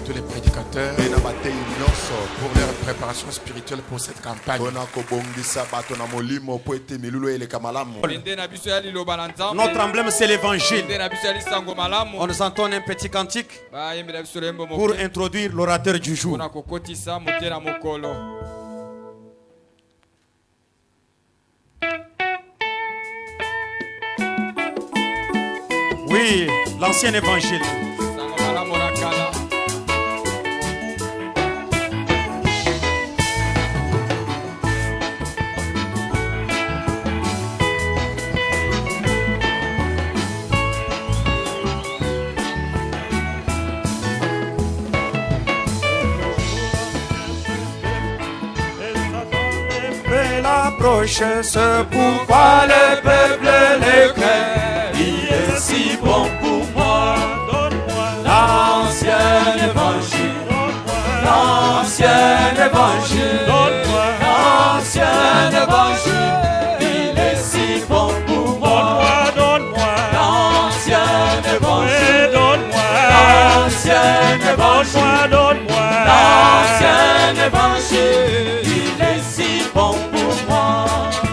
Tous les prédicateurs pour leur préparation spirituelle pour cette campagne. Notre emblème, c'est l'évangile. On nous entonne un petit cantique pour introduire l'orateur du jour. Oui, l'ancien évangile. Ce pourquoi le peuple le craint. Il est si bon pour moi. L'ancien évangile, l'ancien évangile, l'ancien évangile. Il est si bon pour moi. L'ancien évangile, l'ancien évangile, l'ancien évangile. Il est si bon pour moi.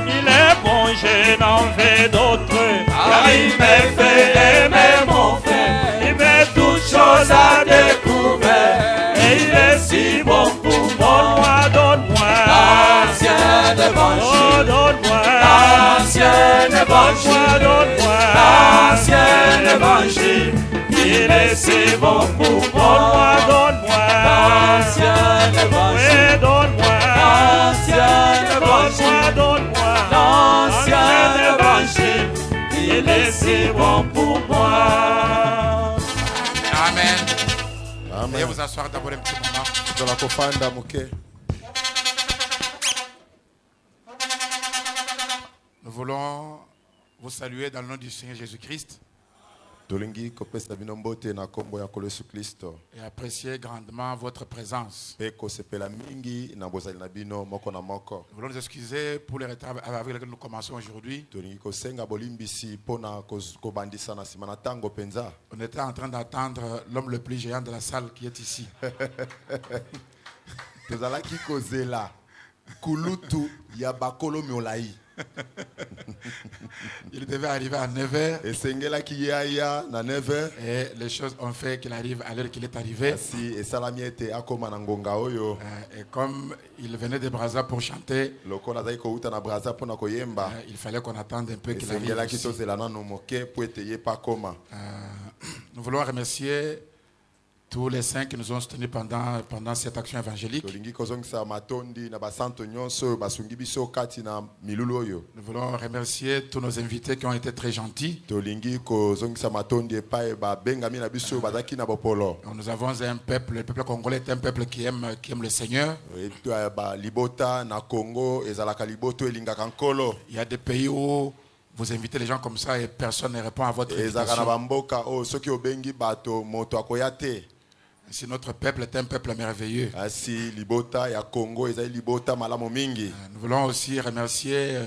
Il est bon, je n'en veux d'autre. Car il m'a fait aimer mon frère. Il met toutes choses à découvert. Et il est si bon pour moi. Donne-moi l'ancien évangile. Donne-moi l'ancien évangile. Donne-moi l'ancien évangile. Il est si bon pour moi. Donne-moi l'ancien évangile. Donne-moi l'ancien évangile. Donne-moi l'ancien évangile. Il est si bon pour moi. Amen. Veuillez vous asseoir d'abord un petit moment. Nous voulons vous saluer dans le nom du Seigneur Jésus-Christ et apprécier grandement votre présence. Nous voulons nous excuser pour les retards avec lesquels nous commençons aujourd'hui. On était en train d'attendre l'homme le plus géant de la salle qui est ici. Il devait arriver à 9h. Et les choses ont fait qu'il arrive à l'heure qu'il est arrivé. Et comme il venait de Brazza pour chanter, il fallait qu'on attende un peu qu'il arrive ici. Nous voulons remercier tous les saints qui nous ont soutenus pendant cette action évangélique. Nous voulons remercier tous nos invités qui ont été très gentils. Nous avons un peuple, le peuple congolais est un peuple qui aime le Seigneur. Il y a des pays où vous invitez les gens comme ça et personne ne répond à votre invitation. Si notre peuple est un peuple merveilleux. Nous voulons aussi remercier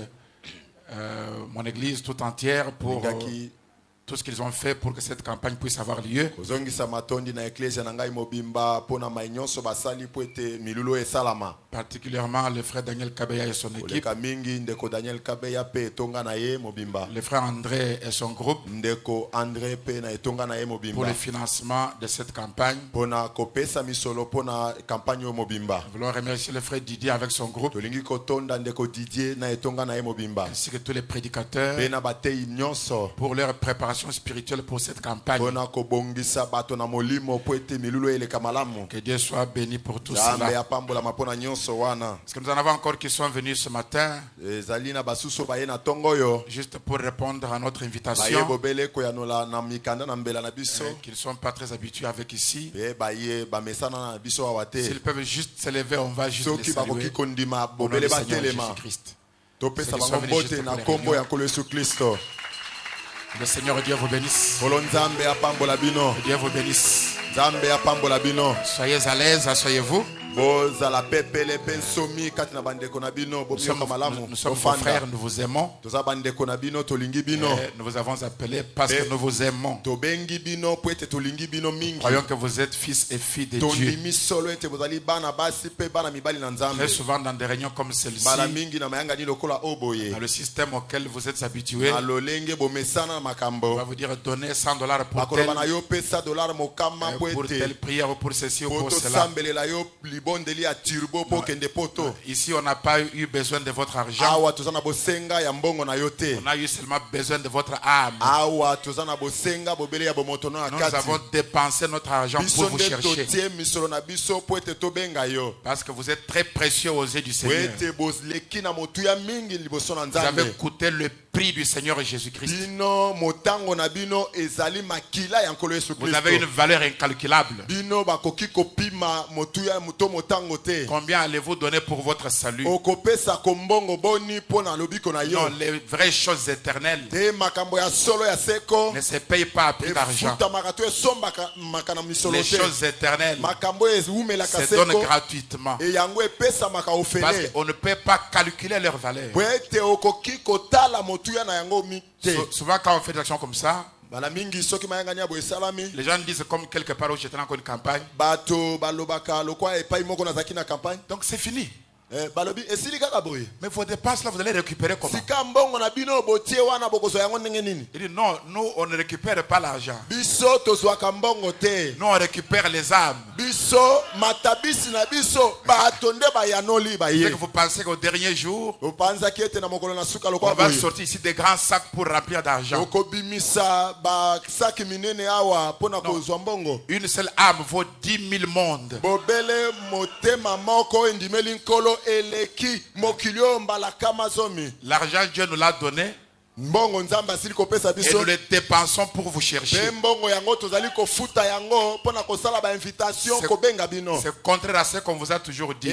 mon église tout entière pour tout ce qu'ils ont fait pour que cette campagne puisse avoir lieu. Particulièrement le frère Daniel Kabeya et son équipe. Le frère André et son groupe. Pour le financement de cette campagne. Nous voulons remercier le frère Didier avec son groupe. Ainsi que tous les prédicateurs. Pour leur préparation spirituelle pour cette campagne. Que Dieu soit béni pour tout cela. Est-ce que nous en avons encore qui sont venus ce matin juste pour répondre à notre invitation qu'ils ne sont pas très habitués avec ici. S'ils peuvent juste se lever, on va juste les saluer au nom du Seigneur Jésus-Christ. Le Seigneur Dieu vous bénisse. Dieu vous bénisse. Soyez à l'aise, asseyez-vous. Nous sommes vos frères, nous vous aimons. Nous vous avons appelés parce que nous vous aimons. Croyons que vous êtes fils et filles de Dieu. Très souvent dans des réunions comme celle-ci, dans le système auquel vous êtes habitués, on va vous dire donnez $100 pour telle prière ou pour ceci ou pour cela. Ici, on n'a pas eu besoin de votre argent. On a eu seulement besoin de votre âme. Nous avons dépensé notre argent pour vous chercher. Parce que vous êtes très précieux aux yeux du Seigneur. Vous avez coûté le prix du Seigneur Jésus-Christ. Vous avez une valeur incalculable. Combien allez-vous donner pour votre salut? Non, les vraies choses éternelles ne se payent pas à prix d'argent. Les choses éternelles se donnent gratuitement. Parce qu'on ne peut pas calculer leur valeur. Souvent quand on fait des actions comme ça, les gens disent comme quelque part où j'étais dans une campagne. Donc c'est fini. Mais vos dépenses là, vous allez récupérer comment? Il dit non, nous on ne récupère pas l'argent. Nous on récupère les âmes. Que vous pensez qu'au dernier jour, on va sortir ici des grands sacs pour remplir d'argent. Une seule âme vaut 10 000 mondes. L'argent Dieu nous l'a donné. Et nous les dépensons pour vous chercher. C'est contraire à ce qu'on vous a toujours dit.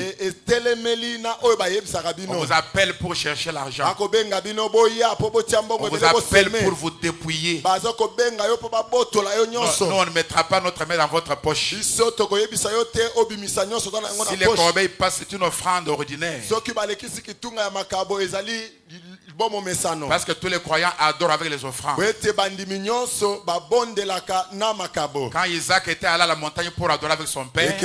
On vous appelle pour chercher l'argent. On vous appelle pour vous dépouiller. Nous, on ne mettra pas notre main dans votre poche. Si les corbeilles passent, c'est une offrande ordinaire. Parce que tous les croyants adorent avec les offrandes. Quand Isaac était allé à la montagne pour adorer avec son père,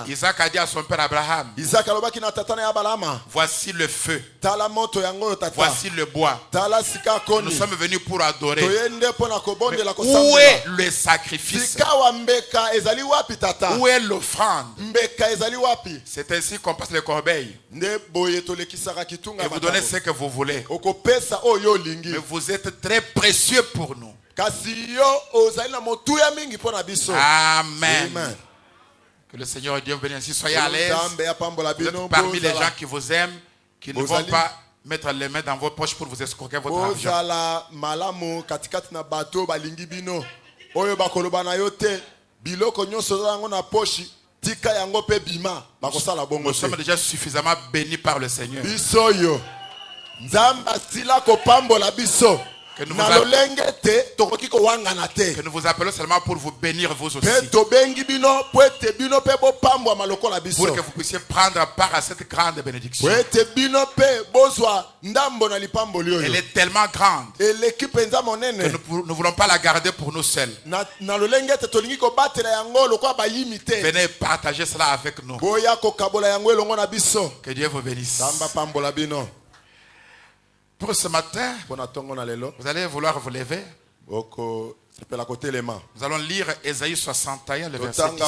Isaac a dit à son père Abraham, voici le feu, voici le bois, nous sommes venus pour adorer. Où est le sacrifice? Où est l'offrande? C'est ainsi qu'on passe les corbeilles. Et vous donnez ce que vous voulez. Mais vous êtes très précieux pour nous. Amen. Que le Seigneur Dieu vous bénisse. Soyez à l'aise. Vous êtes parmi les gens qui vous aiment, qui ne vont pas mettre les mains dans vos poches pour vous escroquer votre argent. Nous sommes déjà suffisamment bénis par le Seigneur. Que nous vous appelons seulement pour vous bénir vous aussi. Pour que vous puissiez prendre part à cette grande bénédiction. Elle est tellement grande que nous ne voulons pas la garder pour nous seuls. Venez partager cela avec nous. Que Dieu vous bénisse. Pour ce matin, vous allez vouloir vous lever. Nous allons lire Ésaïe 61, le verset 10.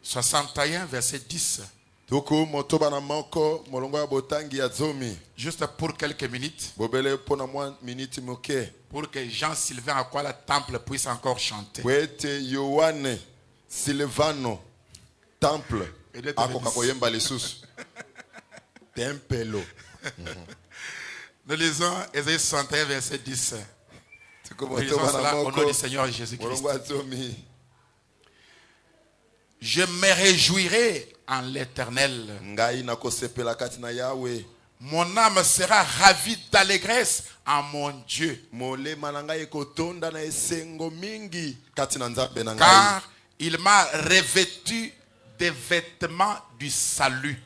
61, verset 10. Juste pour quelques minutes. Pour que Jean-Sylvain Akwala Temple puisse encore chanter. Silvano Temple. Nous lisons Ésaïe 61, verset 10. Nous lisons cela au nom du Seigneur Jésus-Christ. Je me réjouirai en l'Éternel. Mon âme sera ravie d'allégresse en mon Dieu. Car il m'a revêtu des vêtements du salut.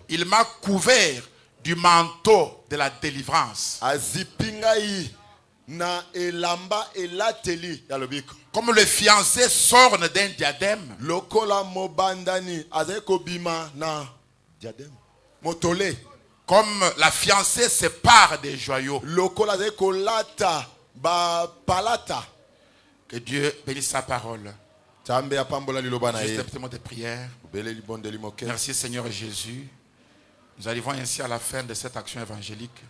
Il m'a couvert du manteau de la délivrance. Comme le fiancé s'orne d'un diadème, comme la fiancée se pare des joyaux. Que Dieu bénisse sa parole. Juste un petit mot de prière. Merci Seigneur Jésus. Nous arrivons ainsi à la fin de cette action évangélique.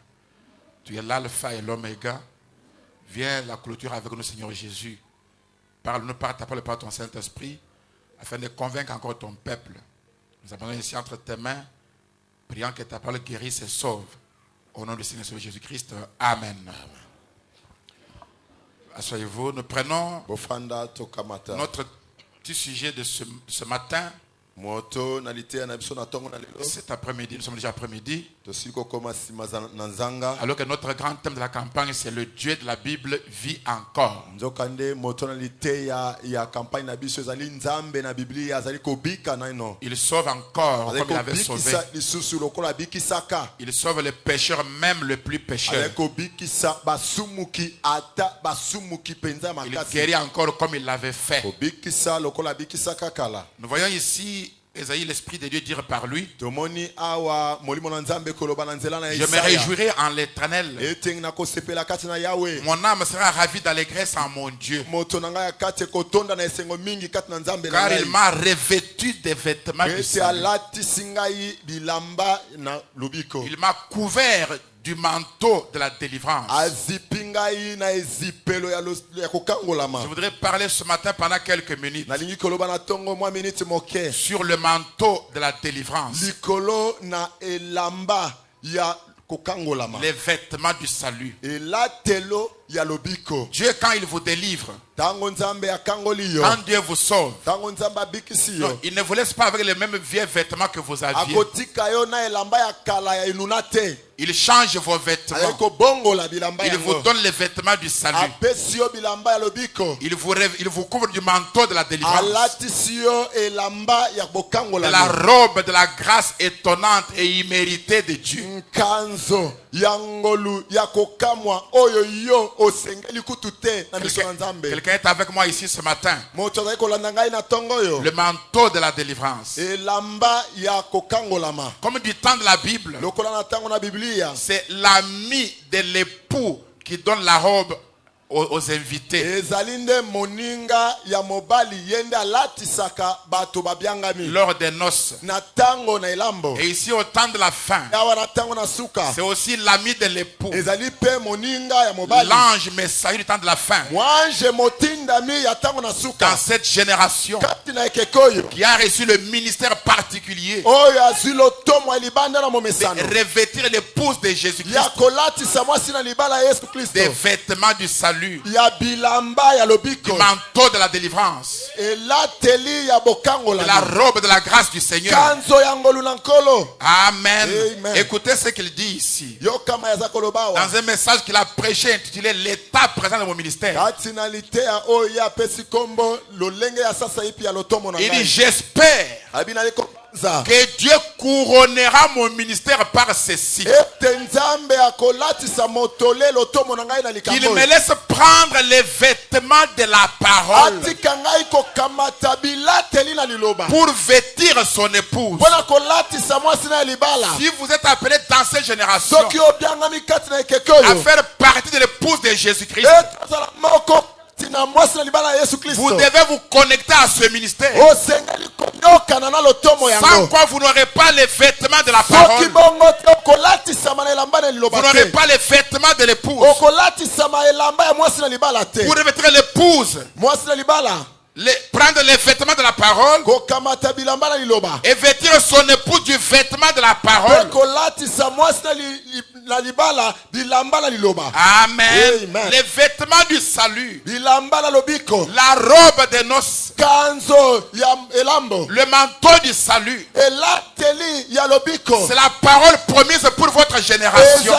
Tu es l'alpha et l'oméga. Viens la clôture avec nous Seigneur Jésus. Parle-nous par ta parole et par ton Saint-Esprit afin de convaincre encore ton peuple. Nous abandonnons ici entre tes mains, priant que ta parole guérisse et sauve. Au nom du Seigneur Jésus-Christ. Amen. Asseyez-vous. Nous prenons notre petit sujet de ce matin. Cet après-midi, nous sommes déjà après-midi. Alors que notre grand thème de la campagne, c'est le Dieu de la Bible vit encore. Il sauve encore comme il avait sauvé. Il sauve les pécheurs, même les plus pécheurs. Il guérit encore comme il l'avait fait. Nous voyons ici Esaïe, l'Esprit de Dieu dire par lui: je me réjouirai en l'Éternel. Mon âme sera ravie d'allégresse en mon Dieu. Car il m'a revêtu des vêtements du salut. Il m'a couvert du manteau de la délivrance. Je voudrais parler ce matin pendant quelques minutes sur le manteau de la délivrance. Les vêtements du salut. Dieu, quand il vous délivre, quand Dieu vous sauve, non, il ne vous laisse pas avec les mêmes vieux vêtements que vous aviez. Il change vos vêtements. Il vous donne les vêtements du salut. Il vous couvre du manteau de la délivrance. De la robe de la grâce étonnante et imméritée de Dieu. Quelqu'un est avec moi ici ce matin. Le manteau de la délivrance. Comme du temps de la Bible, c'est l'ami de l'époux qui donne la robe aux invités. Lors des noces. Et ici au temps de la fin, c'est aussi l'ami de l'époux, l'ange messager du temps de la fin, dans cette génération qui a reçu le ministère particulier de revêtir l'épouse de Jésus-Christ des vêtements du salut, du manteau de la délivrance, de la robe de la grâce du Seigneur. Amen. Écoutez ce qu'il dit ici dans un message qu'il a prêché intitulé l'état présent de mon ministère. Il dit: j'espère que Dieu couronnera mon ministère par ceci, qu'il me laisse prendre les vêtements de la parole pour vêtir son épouse. Si vous êtes appelé dans cette génération à faire partie de l'épouse de Jésus-Christ, vous devez vous connecter à ce ministère, sans quoi vous n'aurez pas les vêtements de la parole. Vous n'aurez pas les vêtements de l'épouse. Vous revêtirez l'épouse, prendre les vêtements de la parole et vêtir son épouse du vêtement de la parole. Amen. Les vêtements du salut, la robe des noces, le manteau du salut, c'est la parole promise pour votre génération.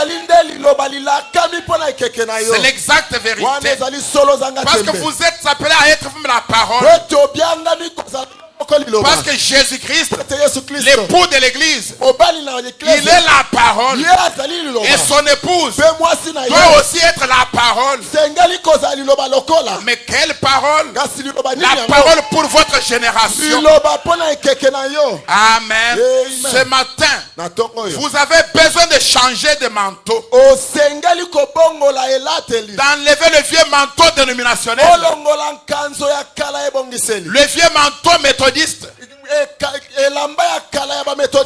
C'est l'exacte vérité. Parce que vous êtes appelés à être la parole. Parce que Jésus-Christ, l'époux de l'église, il est la parole. Et son épouse doit aussi être la parole. Mais quelle parole? La parole pour votre génération. Amen. Ce matin, vous avez besoin de changer de manteau. D'enlever le vieux manteau dénominationnel. Le vieux manteau méthodique. Vous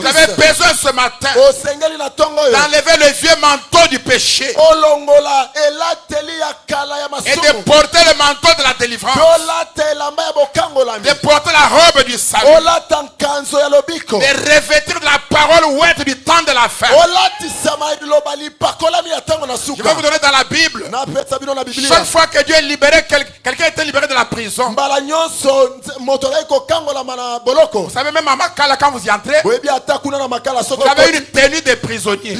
avez besoin ce matin d'enlever le vieux manteau du péché et de porter le manteau de la délivrance, de porter la robe du salut, de revêtir de la parole ouette du temps de la fin. Je vais vous donner dans la Bible. Chaque fois que Dieu est libéré, quelqu'un était libéré de la prison. Vous savez, même à Makala, quand vous y entrez, vous avez une tenue de prisonnier.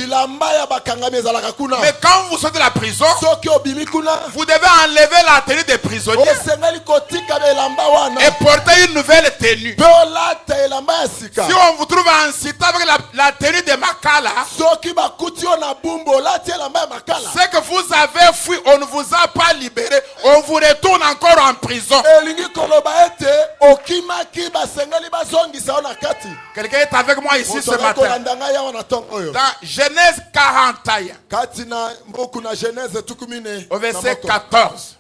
Mais quand vous sortez de la prison, vous devez enlever la tenue de prisonnier et porter une nouvelle tenue. Si on vous trouve en cité avec la tenue de Makala, c'est que vous avez fui, on ne vous a pas libéré, on vous retourne encore en prison. Quelqu'un est avec moi ici ce matin. Dans Genèse 41, au verset 14.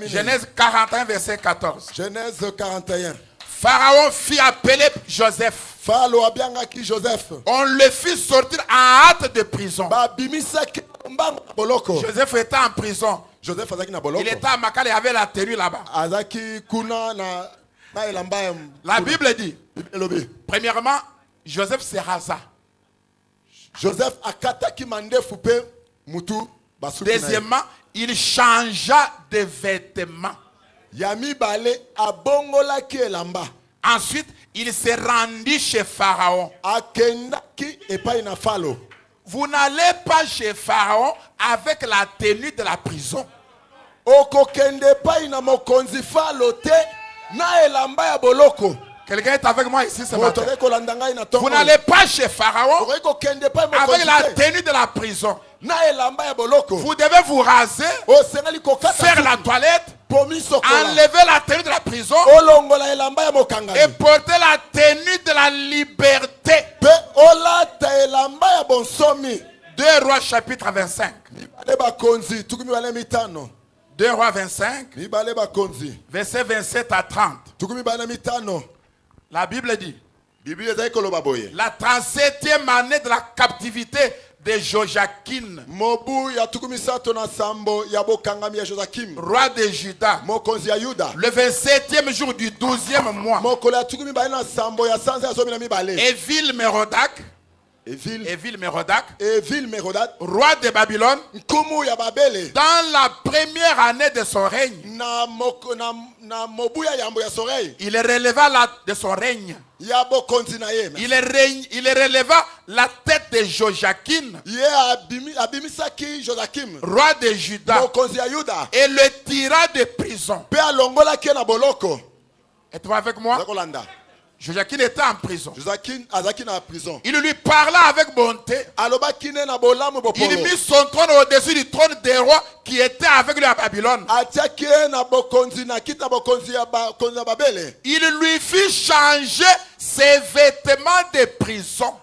Genèse 41, verset 14. Genèse 41. Pharaon fit appeler Joseph. On le fit sortir en hâte de prison. Joseph était en prison. Il était à Makala, il avait la tenue là-bas. La Bible dit, premièrement, Joseph se rasa. Deuxièmement, il changea de vêtements. Ensuite, il se rendit chez Pharaon. Vous n'allez pas chez Pharaon avec la tenue de la prison. Quelqu'un est avec moi ici ce matin. Vous n'allez pas chez Pharaon avec la tenue de la prison. Vous devez vous raser, faire la toilette, enlever la tenue de la prison et porter la tenue de la liberté. 2 Rois chapitre 25. 2 Rois 25, verset 27 à 30. La Bible dit, la 37e année de la captivité de Joachim, roi de Juda, le 27e jour du 12e mois, Évil-Mérodach, roi de Babylone, dans la première année de son règne, il releva de son règne. Il releva la tête de Joachim, roi de Juda, et le tira de prison. Êtes-vous avec moi? Joachim était en prison. Il lui parla avec bonté. Il mit son trône au-dessus du trône des rois qui étaient avec lui à Babylone. Il lui fit changer ses vêtements de prison.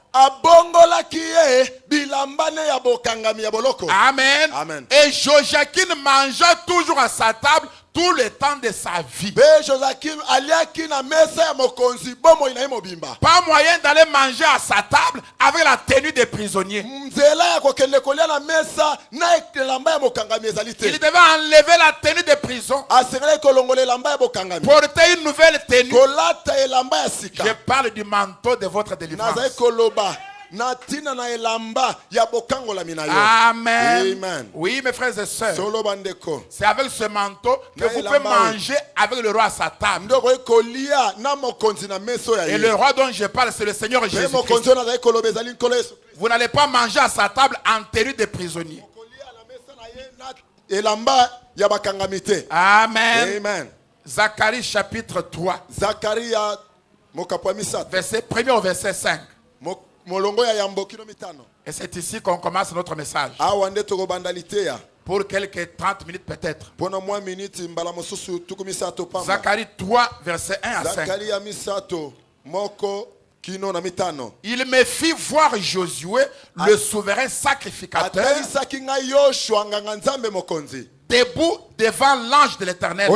Amen. Et Joachim mangea toujours à sa table tout le temps de sa vie. Be Joachim aliaki na mesa ya mokonzi bomo ina mobimba. Pas moyen d'aller manger à sa table avec la tenue des prisonniers. Mzela ya kokende kolia na mesa na elamba ya mokangami ezali te. Il devait enlever la tenue de prison. Asengela kolongola elamba ya bokangami. Porter une nouvelle tenue. Kolata elamba ya sika. Je parle du manteau de votre délivrance. Nazai koloba. Natina na elamba ya bokangola minayo. Amen. Amen. Oui, mes frères et sœurs. Solo bandeko. C'est avec ce manteau que vous pouvez manger avec le roi à sa table. Et le roi dont je parle, c'est le Seigneur Jésus-Christ. Vous n'allez pas manger à sa table en tenue de prisonnier. Amen. Amen. Zacharie chapitre 3. Zacharie verset 1er au verset 5. Et c'est ici qu'on commence notre message. Pour quelques 30 minutes peut-être. Zacharie 3, verset 1 à 5. Il me fit voir Josué, le souverain sacrificateur, debout devant l'ange de l'Éternel.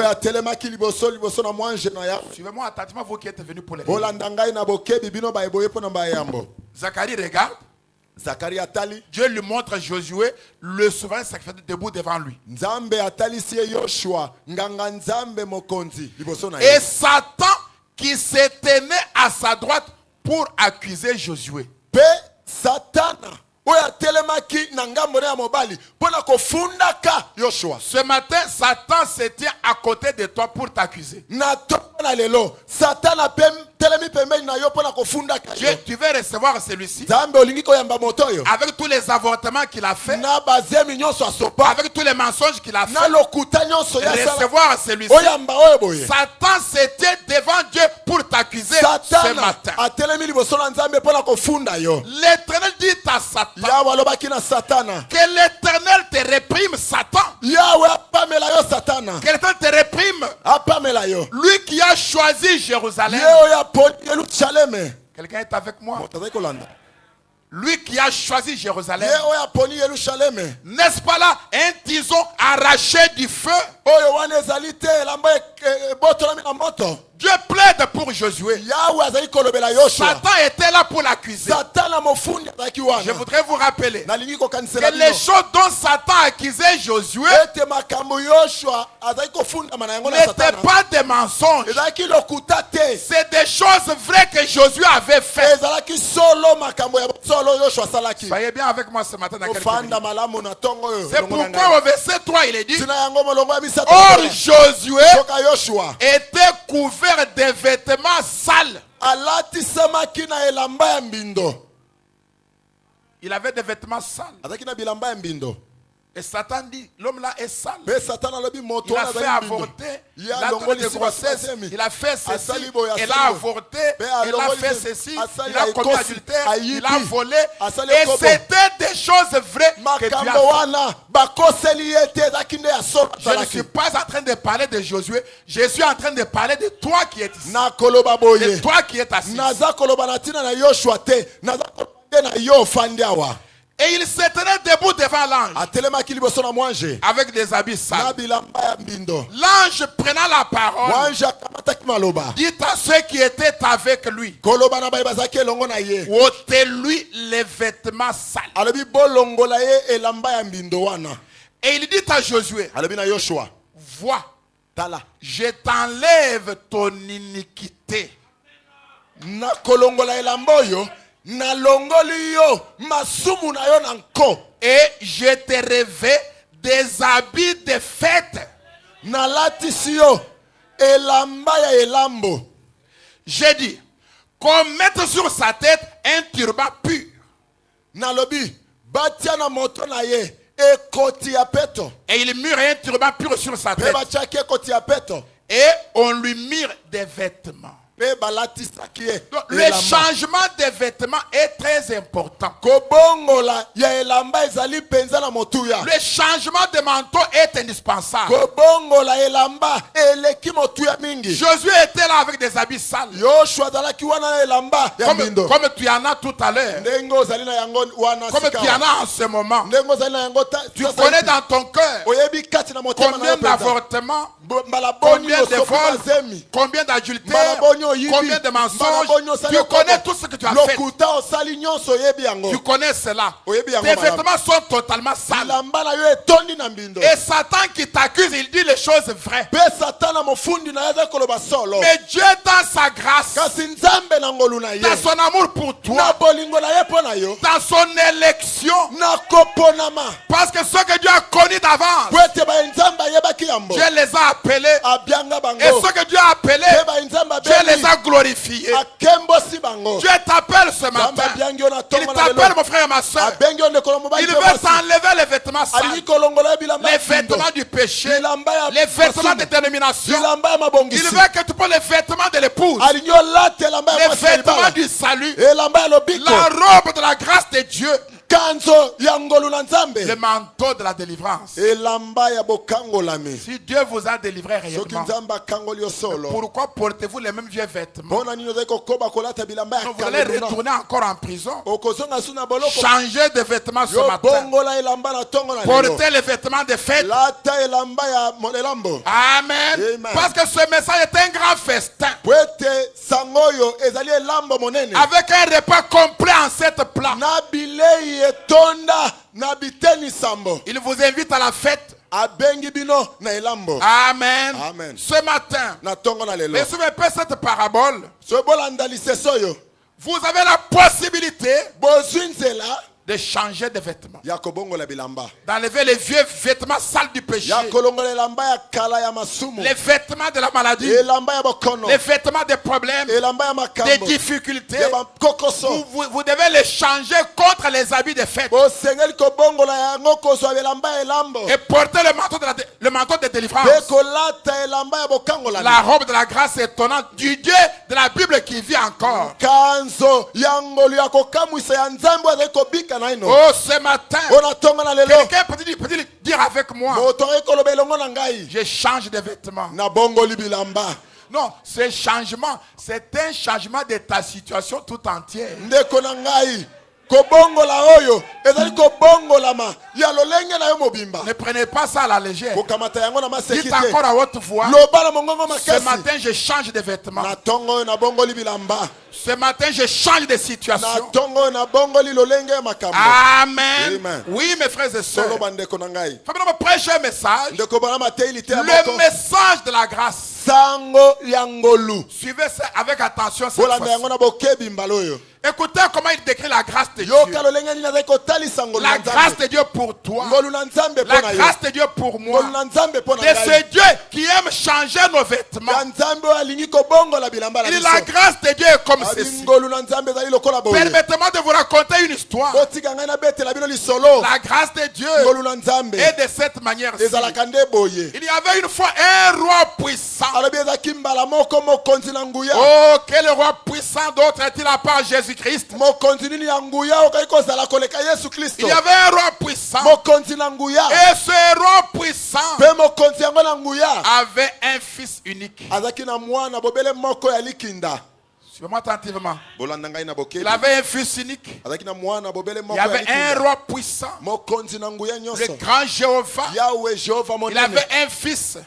Suivez-moi attentivement, vous qui êtes venus pour les Zacharie regarde. Dieu lui montre Josué, le souverain sacrificateur, debout devant lui. Et Satan qui se tenait à sa droite pour accuser Josué. Ce matin, Satan se tient à côté de toi pour t'accuser. Tu veux recevoir celui-ci avec tous les avortements qu'il a fait, avec tous les mensonges qu'il a fait. Recevoir celui-ci. Satan se tient devant Dieu pour t'accuser ce matin. L'Éternel dit à Satan que l'Éternel te réprime, Satan. Que l'Éternel te réprime. Lui qui a choisi Jérusalem. Quelqu'un est avec moi? Lui qui a choisi Jérusalem. N'est-ce pas là un tison arraché du feu? Dieu plaide pour Josué. Satan était là pour l'accuser. Je voudrais vous rappeler que les choses dont Satan accusait Josué n'étaient pas des mensonges. C'est des choses vraies que Josué avait faites. Soyez bien avec moi ce matin. C'est pourquoi au verset 3 il est dit: or Josué était couvert des vêtements sales. Il avait des vêtements sales. Et Satan dit, l'homme là est sale. Il a fait avorter, il a donné de grossesse, il a fait ceci, il a avorté, il a fait ceci, il a commis adultère, il a volé. Et c'était des choses vraies que Dieu a fait. Je ne suis pas en train de parler de Josué, je suis en train de parler de toi qui es ici. De toi qui es assis. Et il se tenait debout devant l'ange avec des habits sales. L'ange prenant la parole dit à ceux qui étaient avec lui: ôtez-lui les vêtements sales. Et il dit à Josué: vois, je t'enlève ton iniquité. Et je te revêt des habits de fête. J'ai dit qu'on mette sur sa tête un turban pur. Et il mire un turban pur sur sa tête. Et on lui mire des vêtements. Donc, le changement des vêtements est très important. Le changement de manteau est indispensable. Josué était là avec des habits sales. Comme tu en as tout à l'heure. Comme tu en as en ce moment. Tu connais dans ton cœur combien d'avortements combien de vols, combien d'adultères, combien de mensonges. Tu connais tout ce que tu as fait. Tu connais cela. Tes vêtements sont totalement sales. Et Satan qui t'accuse, il dit les choses vraies. Mais Dieu dans sa grâce, dans son amour pour toi, dans son élection, parce que ce que Dieu a connu d'avance, Dieu les a appelés. Et ceux que Dieu a appelés, Dieu les a glorifiés. Dieu t'appelle ce matin. Il t'appelle, mon frère et ma soeur. Il veut t'enlever les vêtements sales, les vêtements du péché, les vêtements de détermination. Il veut que tu portes les vêtements de l'épouse, les vêtements du salut, la robe de la grâce de Dieu, le manteau de la délivrance. Si Dieu vous a délivré réellement, pourquoi portez-vous les mêmes vieux vêtements? Vous allez retourner encore en prison. Changez de vêtements ce matin. Portez les vêtements de fête. Amen. Parce que ce message est un grand festin, avec un repas complet en 7 plats. Il vous invite à la fête. Amen. Amen. Ce matin, laissez-moi faire cette parabole. Vous avez la possibilité de changer de vêtements, d'enlever les vieux vêtements sales du péché, les vêtements de la maladie, les vêtements des problèmes, des difficultés. Vous devez les changer contre les habits de fête et porter le manteau de délivrance, la robe de la grâce étonnante du Dieu de la Bible qui vit encore. Oh, ce matin, quelqu'un peut dire avec moi, je change de vêtements. Non, ce changement, c'est un changement de ta situation tout entière. Ne prenez pas ça à la légère. Dites encore à haute voix, ce matin je change de vêtements. Ce matin je change de situation. Amen. Oui, mes frères et sœurs, prêchez un message, le message de la grâce. Suivez ça avec attention cette fois-ci. Écoutez comment il décrit la grâce de Dieu. La grâce de Dieu pour toi. La grâce de Dieu pour moi. Et c'est Dieu qui aime changer nos vêtements. Et la grâce de Dieu est comme ceci. Permettez-moi de vous raconter une histoire. La grâce de Dieu est de cette manière-ci. Il y avait une fois un roi puissant. Oh, quel roi puissant d'autre est-il à part Jésus Christ? Il y avait un roi puissant, et ce roi puissant avait un fils unique. Suivez-moi attentivement. Il avait un fils unique. Il y avait un roi puissant, le grand Jéhovah. Il avait un fils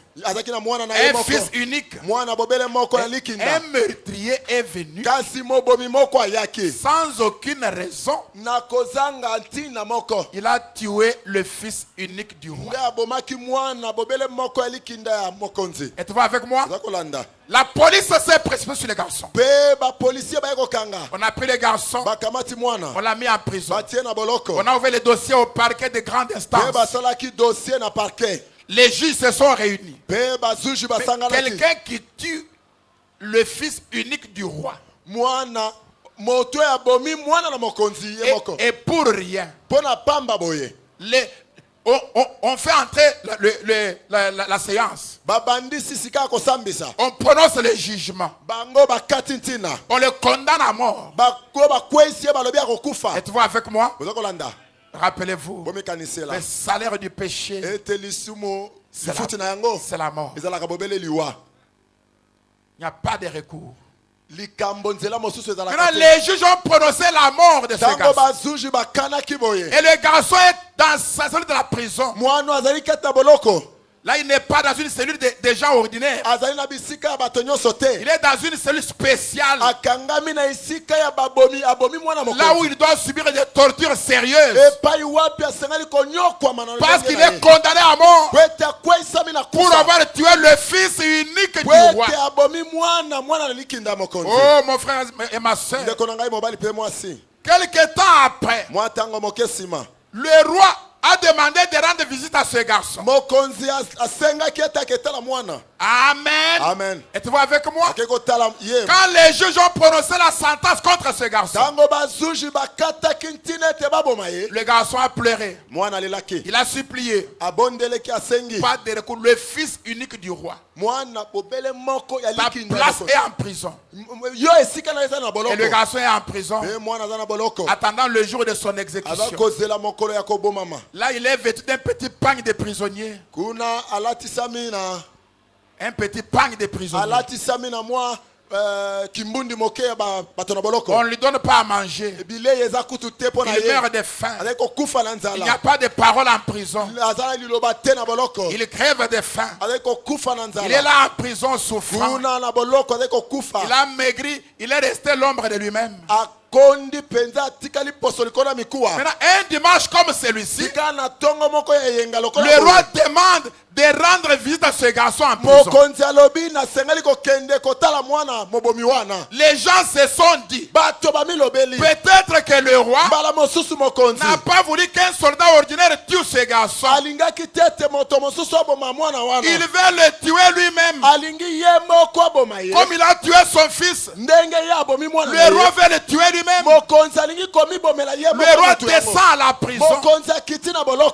unique. Un meurtrier est venu sans aucune raison. Il a tué le fils unique du roi. Êtes-vous avec moi? La police s'est précipitée sur les garçons. On a pris les garçons, on l'a mis en prison. On a ouvert les dossiers au parquet de grande instance. Les juges se sont réunis. Quelqu'un qui tue le fils unique du roi, et pour rien, on fait entrer la séance. On prononce le jugement. On le condamne à mort. Êtes-vous avec moi? Rappelez-vous, le salaire du péché, c'est la mort. Il n'y a pas de recours. Maintenant, les juges ont prononcé la mort de ce garçon. Et le garçon est dans sa cellule de la prison. Là, il n'est pas dans une cellule de gens ordinaires. Il est dans une cellule spéciale. Là où il doit subir des tortures sérieuses. Parce qu'il est condamné à mort pour avoir tué le fils unique du roi. Oh mon frère et ma soeur. Quelque temps après, le roi a demandé de rendre visite à ce garçon. Amen. Amen. Êtes-vous avec moi? Quand les juges ont prononcé la sentence contre ce garçon, le garçon a pleuré. Il a supplié. Pas de recours. Le fils unique du roi. Ta place est en prison. Et le garçon est en prison, attendant le jour de son exécution. Là, il est vêtu d'un petit pagne de prisonnier. Un petit pagne de prisonnier. On ne lui donne pas à manger. Il meurt de faim. Il n'y a pas de parole en prison. Il crève de faim. Il est là en prison souffrant. Il a maigri. Il est resté l'ombre de lui-même. Maintenant, un dimanche comme celui-ci, le roi demande de rendre visite à ce garçon en prison. Les gens se sont dit, peut-être que le roi n'a pas voulu qu'un soldat ordinaire tue ce garçon. Il veut le tuer lui-même. Comme il a tué son fils, le roi veut le tuer lui-même. Le roi descend à la prison.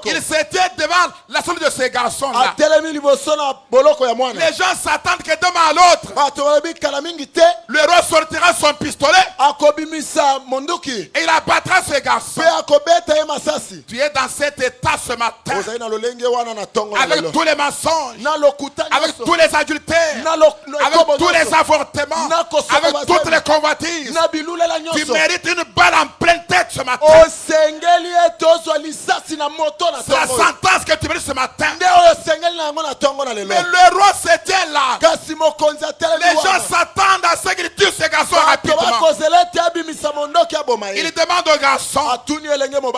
Il se tient devant la salle de ce garçon-là. Les gens s'attendent que demain à l'autre, le roi sortira son pistolet et il abattra ce garçon. Tu es dans cet état ce matin, avec tous les mensonges, avec tous les adultères, avec tous les avortements, avec toutes les convoitises. Tu mérites une balle en pleine tête ce matin. C'est la sentence que tu mérites ce matin. Mais le roi se tient là. Les gens s'attendent à ce qu'il tue ce garçon rapidement. Il demande au garçon,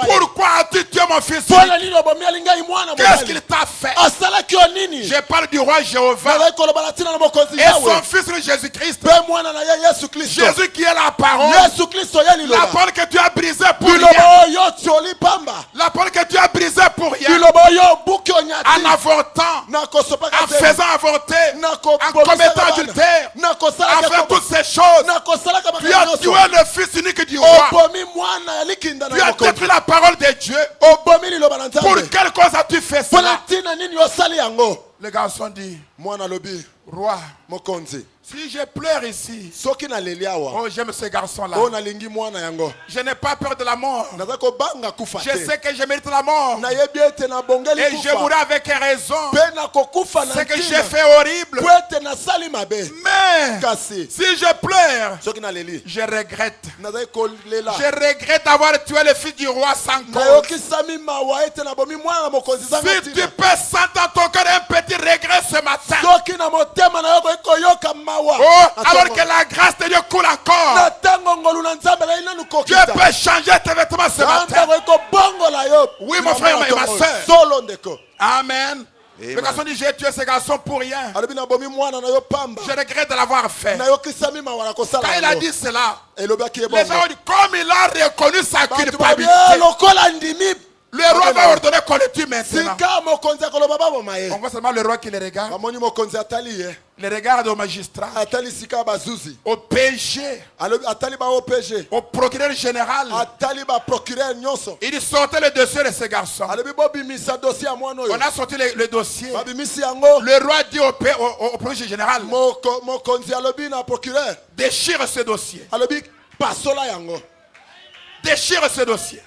pourquoi as-tu tué mon fils? Qu'est-ce qu'il t'a fait? Je parle du roi Jéhovah et son fils Jésus-Christ. Jésus qui est la parole. La parole que tu as brisée pour rien. La parole que tu as brisée pour rien. En avortant, en faisant avorter, en commettant adultère, en faisant toutes ces choses, tu as tué le fils unique du roi. Tu as détruit la parole de Dieu. Pour quelle cause as-tu fait cela? Le garçon dit, roi, si je pleure ici, oh j'aime ce garçon-là. Je n'ai pas peur de la mort. Je sais que je mérite la mort. Et je mourrai avec raison. Ce que j'ai fait horrible. Mais si je pleure, je regrette. Je regrette d'avoir tué le fils du roi sans cause. Si tu peux sentir dans ton cœur un petit regret ce matin, oh, alors que la grâce de Dieu coule encore, Dieu peut changer tes vêtements ce matin. Oui, mon frère et ma soeur. Amen. Le garçon dit, j'ai tué ce garçon pour rien. Je regrette de l'avoir fait. Quand il a dit cela, les gens ont dit, comme il a reconnu sa culpabilité, le roi va ordonner qu'on le tue maintenant. On voit seulement le roi qui le regarde. Le regard au magistrat, au PG, au procureur général. Il sortait le dossier de ce garçon. On a sorti le dossier. Le roi dit au procureur général, déchire ce dossier. Déchire ce dossier.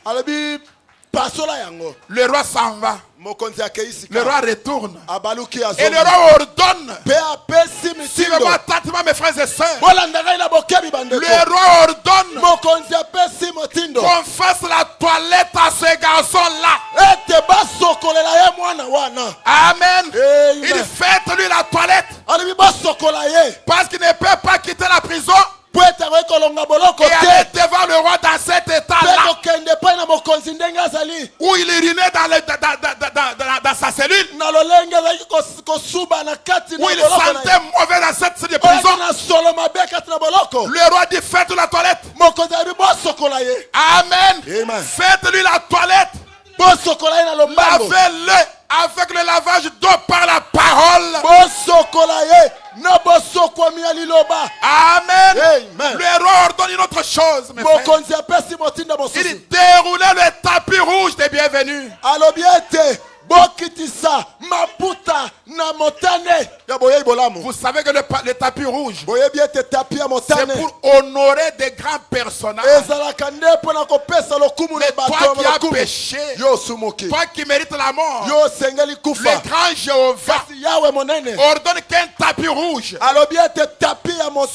Le roi s'en va. Le roi retourne. Et le roi ordonne. Suivez-moi attentivement mes frères et sœurs. Le roi ordonne qu'on fasse la toilette à ce garçon-là. Amen. où il urinait dans sa cellule, où il sentait mauvais dans cette salle de prison, le roi dit faites la toilette. Amen. Faites-lui la toilette. Lavez-le avec le lavage d'eau par la parole. Amen. Le roi ordonne une autre chose. Il déroulait le tapis rouge des bienvenus. Vous savez que le tapis rouge, c'est pour honorer des grands personnages. Mais toi qui as péché, toi qui mérites la mort, le grand Jéhovah ordonne qu'un tapis rouge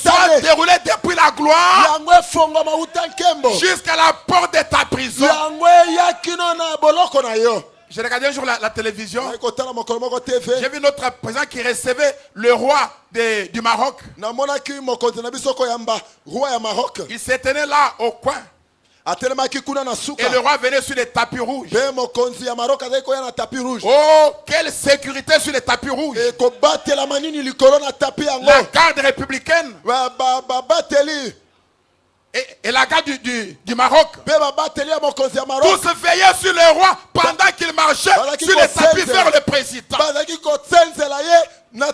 soit déroulé depuis la gloire jusqu'à la porte de ta prison. J'ai regardé un jour la télévision. J'ai vu notre président qui recevait le roi du Maroc. Il se tenait là au coin. Et le roi venait sur les tapis rouges. Oh, quelle sécurité sur les tapis rouges. La garde républicaine et la garde du Maroc. Tous veillaient sur le roi pendant qu'il marchait sur les tapis vers le président. Le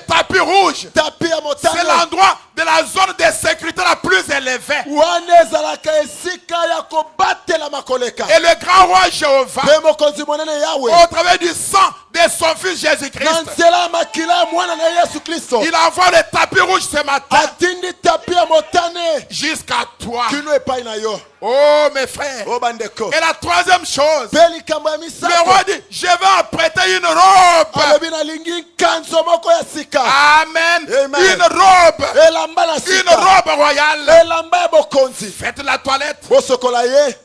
tapis rouge, c'est l'endroit de la zone de sécurité la plus élevée. Et le grand roi Jéhovah, au travers du sang de son fils Jésus-Christ, il envoie le tapis rouge ce matin jusqu'à toi. Oh mes frères. Et la troisième chose, le roi dit, je vais apprêter une robe. Amen. Une robe. Une robe royale. Faites la toilette.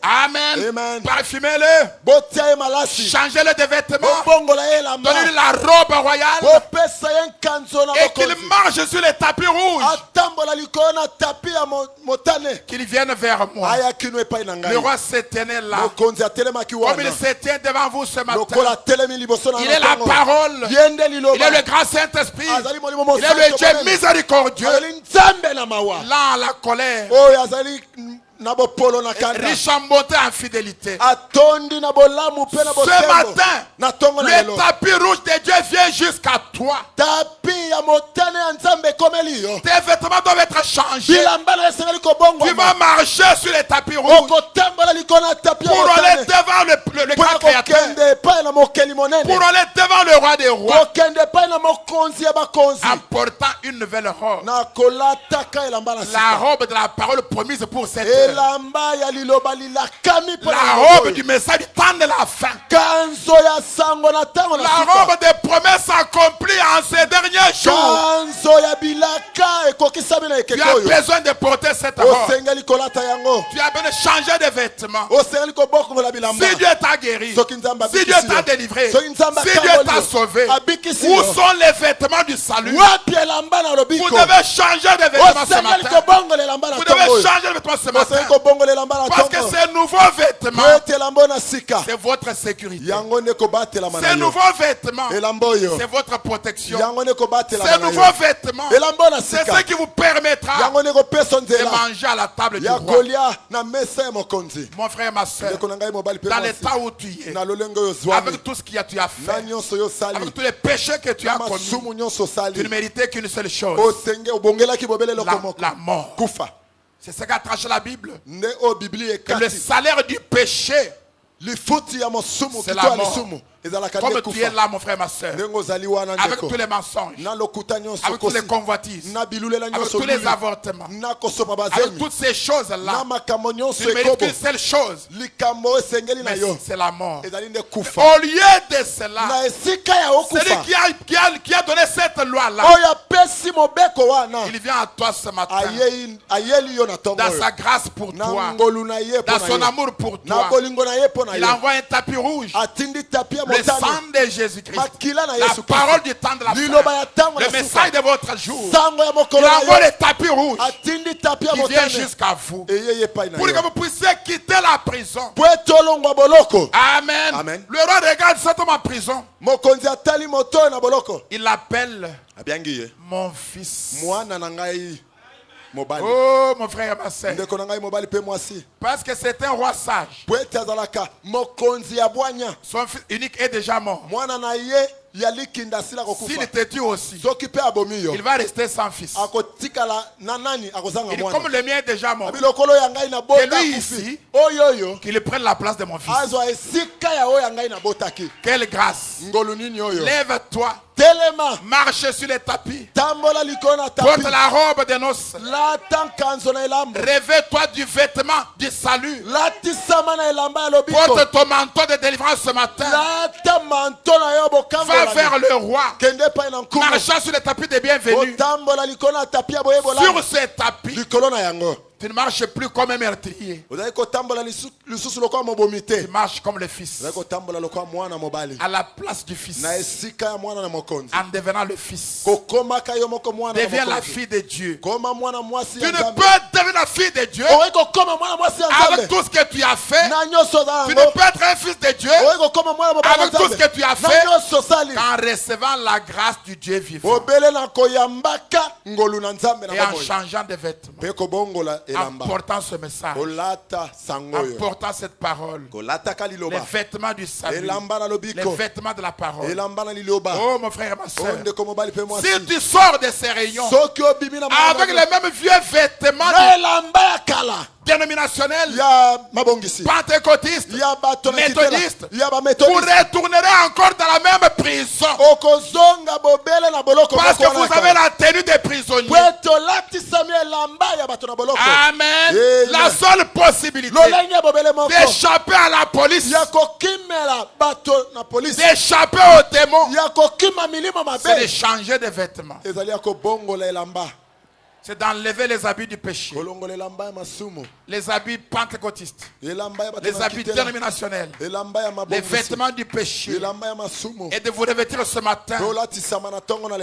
Amen. Parfumez-le. Changez-le de vêtements. Donnez-lui la robe royale. Et qu'il marche sur les tapis rouges. Qu'il vienne vers moi. Le roi se tenait là. Comme il se tient devant vous ce matin. Il est la parole. Il est le grand Saint-Esprit. Il est le Dieu miséricordieux. Là, la colère. Riche en bonté en fidélité. Ce matin, le tapis rouge de Dieu vient jusqu'à toi. Tes vêtements doivent être changés. Tu vas marcher sur les tapis rouges pour aller devant le grand créateur, pour aller devant le roi des rois, apportant une nouvelle robe, la robe de la parole promise pour cette heure. La robe du message du temps de la fin. La robe des promesses accomplies en ces derniers jours. Tu as besoin de porter cette robe. Tu as besoin de changer de vêtements. Si Dieu t'a guéri, si Dieu t'a délivré, si Dieu t'a sauvé, où sont les vêtements du salut? Vous devez changer de vêtements ce matin. Vous devez changer de vêtements ce matin. Parce que ces nouveaux vêtements, c'est votre sécurité. Ces nouveaux vêtements, c'est votre protection. Ces nouveaux vêtements, c'est ce qui vous permettra de manger à la table du roi. Mon frère, ma soeur, dans l'état où tu es, avec tout ce que tu as fait, avec tous les péchés que tu as commis, tu ne méritais qu'une seule chose, la mort. C'est ce qu'a tranché la Bible. Que le salaire du péché, c'est la mort. Comme tu es là, mon frère, ma soeur, avec tous les mensonges, avec toutes les convoitises, avec tous les avortements, avec toutes ces choses-là, tu ne mérites qu'une seule chose, mais c'est la mort. Au lieu de cela, celui qui a donné cette loi-là, il vient à toi ce matin, dans sa grâce pour toi, dans son amour pour toi. Il envoie un tapis rouge. Le sang de Jésus-Christ. La parole du temps de la fin. Le message de votre jour. Il envoie le tapis rouge qui vient jusqu'à vous. Pour que vous puissiez quitter la prison. Amen. Amen. Le roi regarde cet homme en prison. Il l'appelle mon fils. Oh mon frère et ma soeur. Parce que c'est un roi sage. Son fils unique est déjà mort. S'il était tué aussi, il va rester sans fils. Et comme le mien est déjà mort, que lui ici, qu'il prenne la place de mon fils. Quelle grâce. Lève-toi. Marche sur les tapis. Porte la robe de noces. Revêt-toi du vêtement du salut. Porte ton manteau de délivrance ce matin. Va vers le roi. Marchant sur les tapis des bienvenus. Sur ces tapis, tu ne marches plus comme un meurtrier. Tu marches comme le fils. À la place du fils. En devenant le fils. Deviens la fille de Dieu. Tu ne peux devenir la fille de Dieu avec tout ce que tu as fait. Tu ne peux être un fils de Dieu avec tout ce que tu as fait qu'en recevant la grâce du Dieu vivant. Et en changeant de vêtements. En portant ce message, en portant cette parole, les vêtements du salut, les vêtements de la parole. Oh mon frère et ma soeur, si tu sors de ces réunions avec les mêmes vieux vêtements dénominationnels, pentecôtistes, méthodistes, vous retournerez encore dans la même prison parce que vous avez la tenue des prisonniers. Amen. La seule possibilité d'échapper à la police, d'échapper aux démons, c'est de changer de vêtements. C'est d'enlever les habits du péché, les habits pentecôtistes, les habits dénominationnels, les vêtements du péché, et de vous revêtir ce matin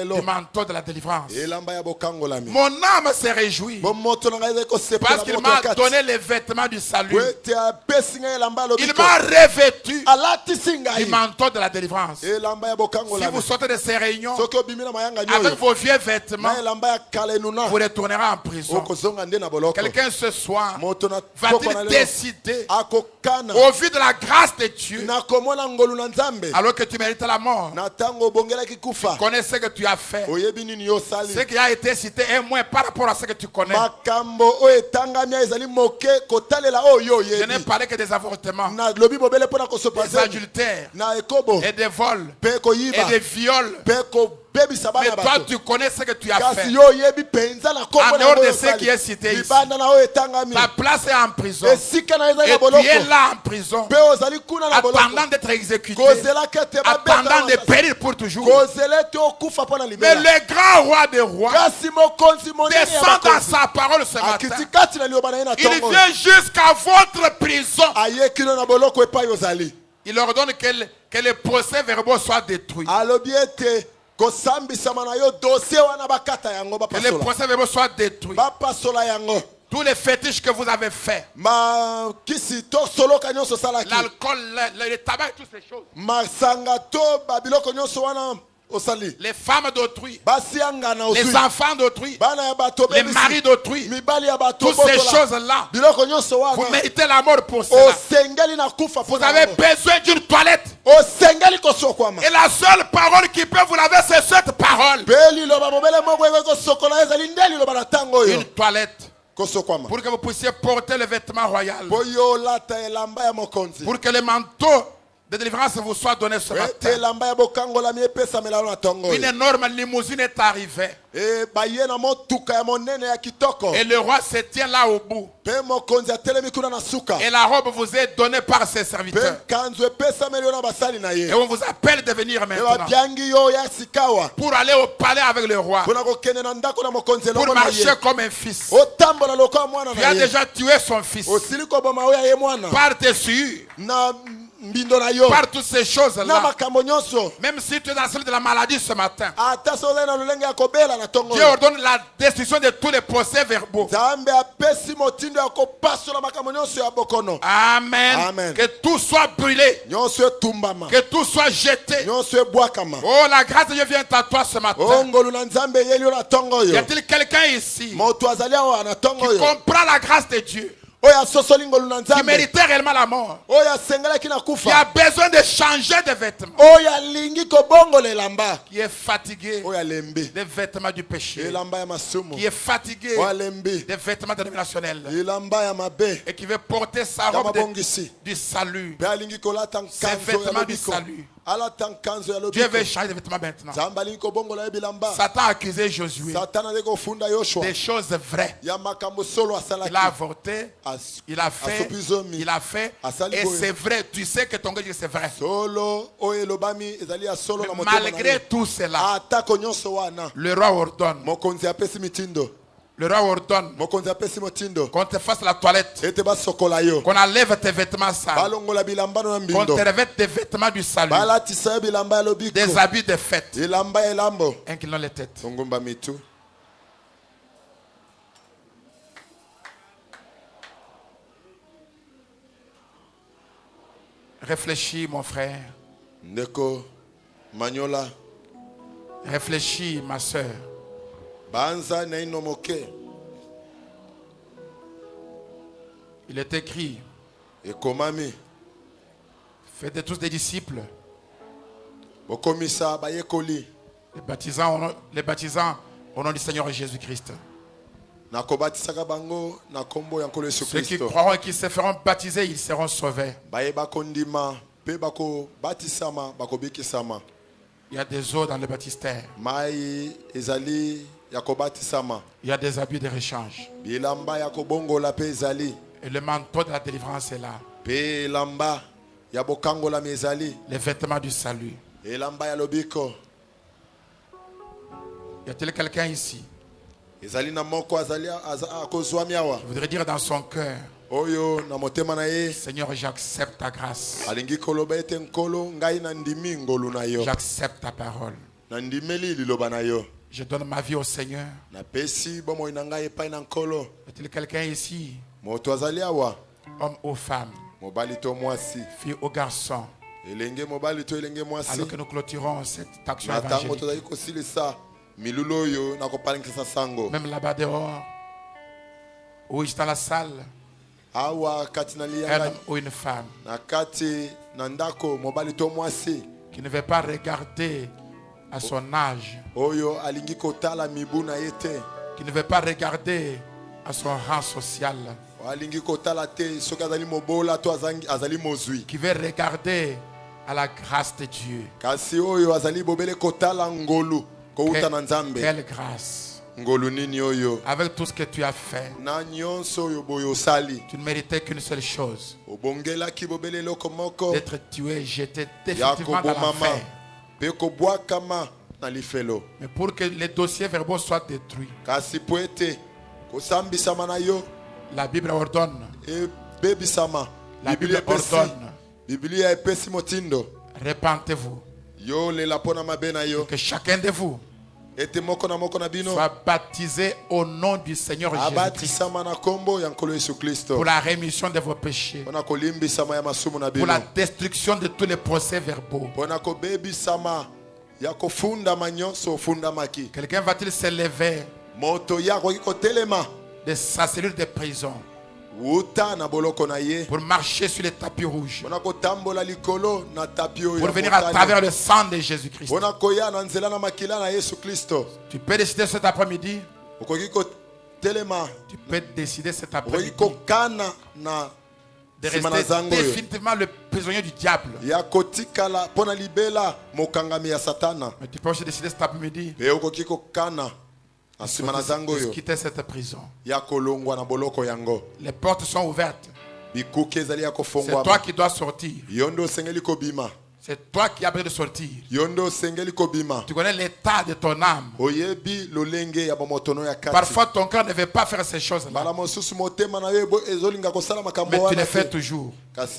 du manteau de la délivrance. Mon âme se réjouit parce qu'il m'a donné les vêtements du salut. Il m'a revêtu du manteau de la délivrance. Si vous sortez de ces réunions avec vos vieux vêtements, vous retournerez en prison. Quelqu'un ce soir va-t-il décider au vu de la grâce de Dieu, alors que tu mérites la mort, tu connais ce que tu as fait, ce qui a été cité est moins par rapport à ce que tu connais. Je n'ai parlé que des avortements, des adultères et des vols et des viols. Mais toi tu connais ce que tu as fait. En dehors de ce qui est cité ici, ta place est en prison. Et tu es là en prison, attendant d'être exécuté, attendant de périr pour toujours. Mais le grand roi des rois descend dans sa parole ce matin. Il vient jusqu'à votre prison. Il ordonne que les procès-verbaux soient détruits. Que les procès-verbaux soient détruits. Tous les fétiches que vous avez faits, l'alcool, le tabac et toutes ces choses, les femmes d'autrui, les enfants d'autrui, les maris d'autrui, toutes ces choses-là, vous méritez la mort pour cela. Vous avez besoin d'une toilette. Et la seule parole qui peut vous laver, c'est cette parole. Une toilette. Pour que vous puissiez porter le vêtement royal. Pour que le manteau de délivrance vous soit donné ce matin. Une énorme limousine est arrivée. Et le roi se tient là au bout. Et la robe vous est donnée par ses serviteurs. Et on vous appelle de venir maintenant pour aller au palais avec le roi, pour marcher comme un fils. Tu as déjà tué son fils par dessus. par toutes ces choses-là, même si tu es dans la salle de la maladie ce matin, Dieu ordonne la destruction de tous les procès verbaux. Amen. Amen. Que tout soit brûlé, que tout soit jeté. Oh, la grâce de Dieu vient à toi ce matin. Y a-t-il quelqu'un ici qui comprend la grâce de Dieu, qui méritait réellement la mort, qui a besoin de changer de vêtements, qui est fatigué des vêtements du péché, qui est fatigué des vêtements dénominationnels et qui veut porter sa robe du salut, ses vêtements du salut. Dieu veut changer de vêtements maintenant. Satan a accusé Josué des choses vraies. Il a avorté, il a fait, et c'est vrai. Tu sais que ton Dieu c'est vrai. Mais malgré tout cela, le roi ordonne. Le roi ordonne qu'on te fasse la toilette, qu'on enlève tes vêtements sales, qu'on te revête des vêtements du salut, des habits de fête, inclinons les têtes. Réfléchis, mon frère. Réfléchis, ma soeur. Il est écrit, faites tous des disciples, les baptisants au nom du Seigneur Jésus-Christ. Ceux qui croiront et qui se feront baptiser, ils seront sauvés. Il y a des eaux dans le baptistère. Il y a des habits de rechange. Et le manteau de la délivrance est là. Les vêtements du salut. Y a-t-il quelqu'un ici qui voudrait dire dans son cœur, Seigneur, j'accepte ta grâce. J'accepte ta parole. Je donne ma vie au Seigneur. Y a-t-il quelqu'un ici, homme ou femme, fille ou garçon, alors que nous clôturons cette action évangélique, même là-bas dehors, ou dans la salle, un homme ou une femme qui ne veut pas regarder à son âge, qui ne veut pas regarder à son rang social, qui veut regarder à la grâce de Dieu. Quelle grâce! Avec tout ce que tu as fait, tu ne méritais qu'une seule chose, d'être tué, jeté définitivement dans l'enfer. Mais pour que les dossiers verbaux soient détruits, la Bible ordonne. La Bible ordonne. Repentez-vous. Que chacun de vous soit baptisé au nom du Seigneur Jésus-Christ pour la rémission de vos péchés, pour la destruction de tous les procès verbaux. Quelqu'un va-t-il se lever de sa cellule de prison pour marcher sur les tapis rouges, pour venir à travers le sang de Jésus-Christ? Tu peux décider cet après-midi. Tu peux décider cet après-midi de rester définitivement le prisonnier du diable. Mais tu peux aussi décider cet après-midi de quitter cette prison. Les portes sont ouvertes. C'est toi qui dois sortir. C'est toi qui as besoin de sortir. Tu connais l'état de ton âme. Parfois ton cœur ne veut pas faire ces choses-là. Mais tu les fais toujours. Parce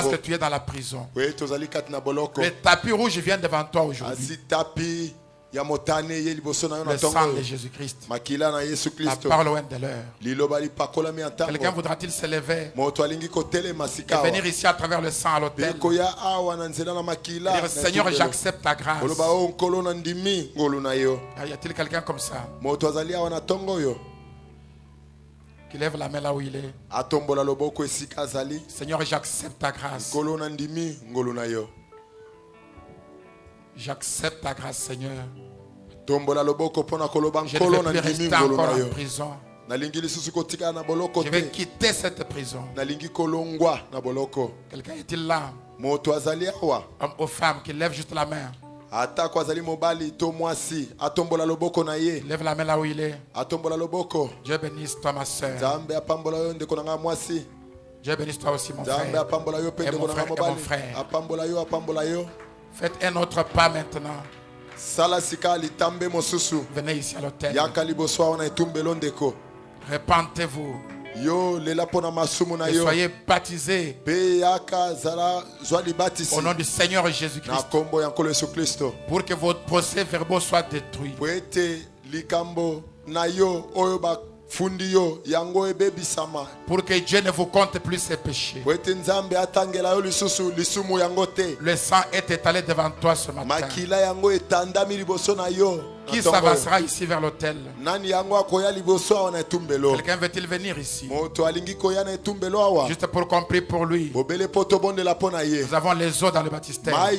que tu es dans la prison. Le tapis rouge vient devant toi aujourd'hui. Le sang de Jésus-Christ. La parole loin de l'heure. Quelqu'un voudra-t-il se lever et venir ici à travers le sang à l'autel? Dire, Seigneur, j'accepte ta grâce. Y a-t-il quelqu'un comme ça qui lève la main là où il est? Seigneur, j'accepte ta grâce. J'accepte ta grâce, Seigneur. Je ne veux plus rester encore en prison. Je vais quitter cette prison. Quelqu'un est-il là? Homme ou femme qui lève juste la main. Lève la main là où il est. Dieu bénisse toi, ma soeur. Dieu bénisse toi aussi, mon frère. Et mon frère, et mon frère. Faites un autre pas maintenant. Venez ici à l'hôtel. Repentez-vous. Et soyez baptisés au nom du Seigneur Jésus-Christ pour que votre procès-verbaux soit détruit. Pour que Dieu ne vous compte plus ses péchés. Le sang est étalé devant toi ce matin. Qui s'avancera ici vers l'autel? Quelqu'un veut-il venir ici? Juste pour qu'on prie pour lui. Nous avons les eaux dans le baptistère. Et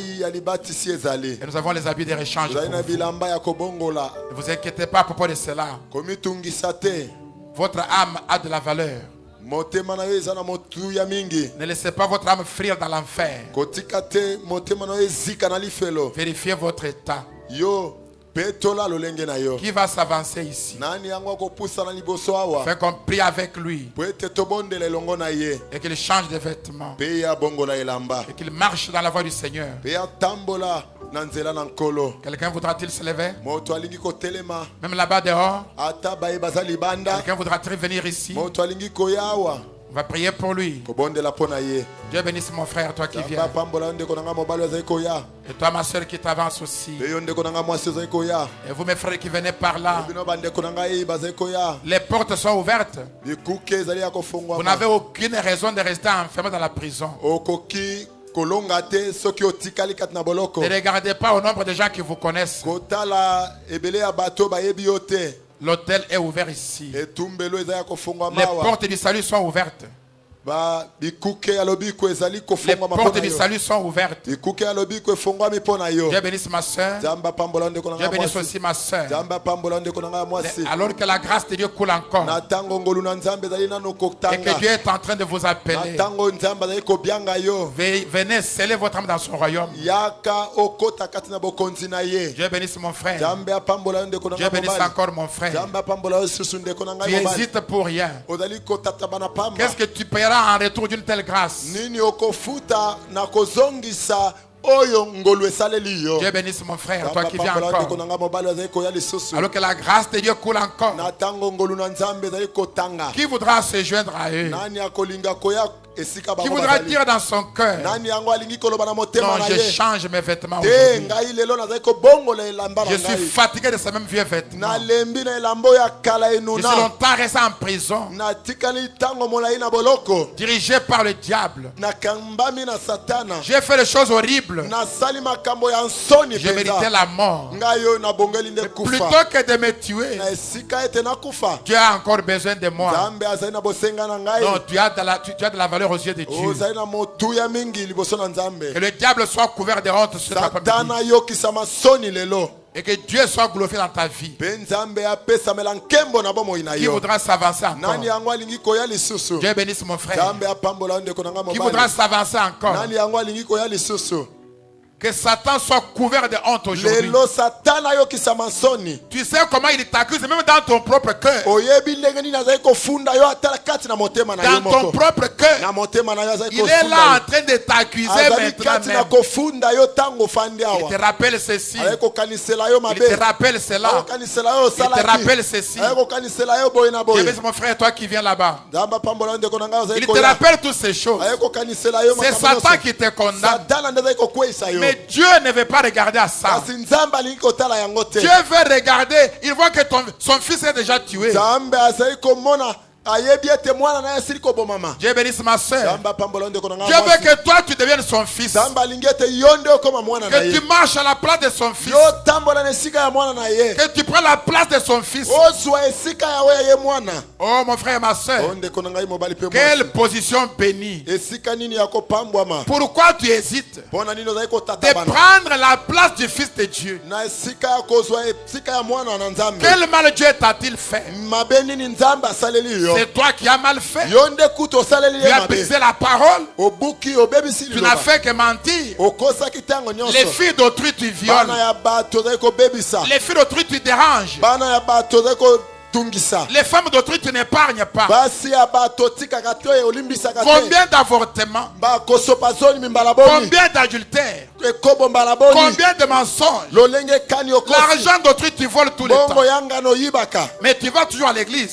nous avons les habits de réchange pour vous. Ne vous inquiétez pas à propos de cela. Votre âme a de la valeur. Ne laissez pas votre âme frire dans l'enfer. Vérifiez votre état. Qui va s'avancer ici? Fait qu'on prie avec lui et qu'il change de vêtements et qu'il marche dans la voie du Seigneur. Quelqu'un voudra-t-il se lever? Même là-bas dehors. Quelqu'un voudra-t-il venir ici? On va prier pour lui. Dieu bénisse mon frère, toi qui viens. Et toi ma soeur qui t'avance aussi. Et vous mes frères qui venez par là. Les portes sont ouvertes. Vous n'avez aucune raison de rester enfermé dans la prison. Ne regardez pas au nombre de gens qui vous connaissent. L'autel est ouvert ici. Les portes du salut sont ouvertes. Les portes du salut sont ouvertes. Dieu bénisse ma soeur. Dieu bénisse aussi ma soeur. Alors que la grâce de Dieu coule encore et que Dieu est en train de vous appeler, venez sceller votre âme dans son royaume. Dieu bénisse mon frère. Dieu bénisse encore mon frère. Tu hésites pour rien. Qu'est-ce que tu paieras en retour d'une telle grâce? Dieu bénisse mon frère, toi qui viens encore. Alors que la grâce de Dieu coule encore. Qui voudra se joindre à eux? Qui voudra dire dans son cœur, non, je change mes vêtements aujourd'hui. Je suis fatigué de ces mêmes vieux vêtements. Je suis longtemps resté en prison, dirigé par le diable. J'ai fait des choses horribles. Je méritais la mort. Plutôt que de me tuer, Dieu a encore besoin de moi. Non, tu as de la valeur aux yeux de Dieu. Que le diable soit couvert de honte sur ta famille. Et que Dieu soit glorifié dans ta vie. Qui voudra s'avancer encore? Dieu bénisse mon frère. Qui voudra s'avancer encore? Que Satan soit couvert de honte aujourd'hui. Tu sais comment il t'accuse même dans ton propre cœur. Dans ton propre cœur. Il est là en train de t'accuser maintenant même. Il te rappelle ceci. Il te rappelle cela. Il te rappelle ceci. C'est mon frère, toi qui viens là-bas. Il te rappelle toutes ces choses. C'est Satan qui te condamne. Mais Dieu ne veut pas regarder à ça. Dieu veut regarder. Il voit que son fils est déjà tué. Dieu bénisse ma soeur. Dieu veut que toi tu deviennes son fils. Que tu marches à la place de son fils. Que tu prends la place de son fils. Oh mon frère et ma soeur. Quelle position bénie. Pourquoi tu hésites de prendre la place du fils de Dieu? Quel mal Dieu t'a-t-il fait? C'est toi qui as mal fait. Tu as brisé la parole. Tu n'as fait que mentir. Les filles d'autrui tu violes. Les filles d'autrui tu déranges. Les femmes d'autrui tu n'épargnes pas. Combien d'avortements? Combien d'adultères? Combien de mensonges? L'argent d'autrui tu voles tout le temps. Mais tu vas toujours à l'église.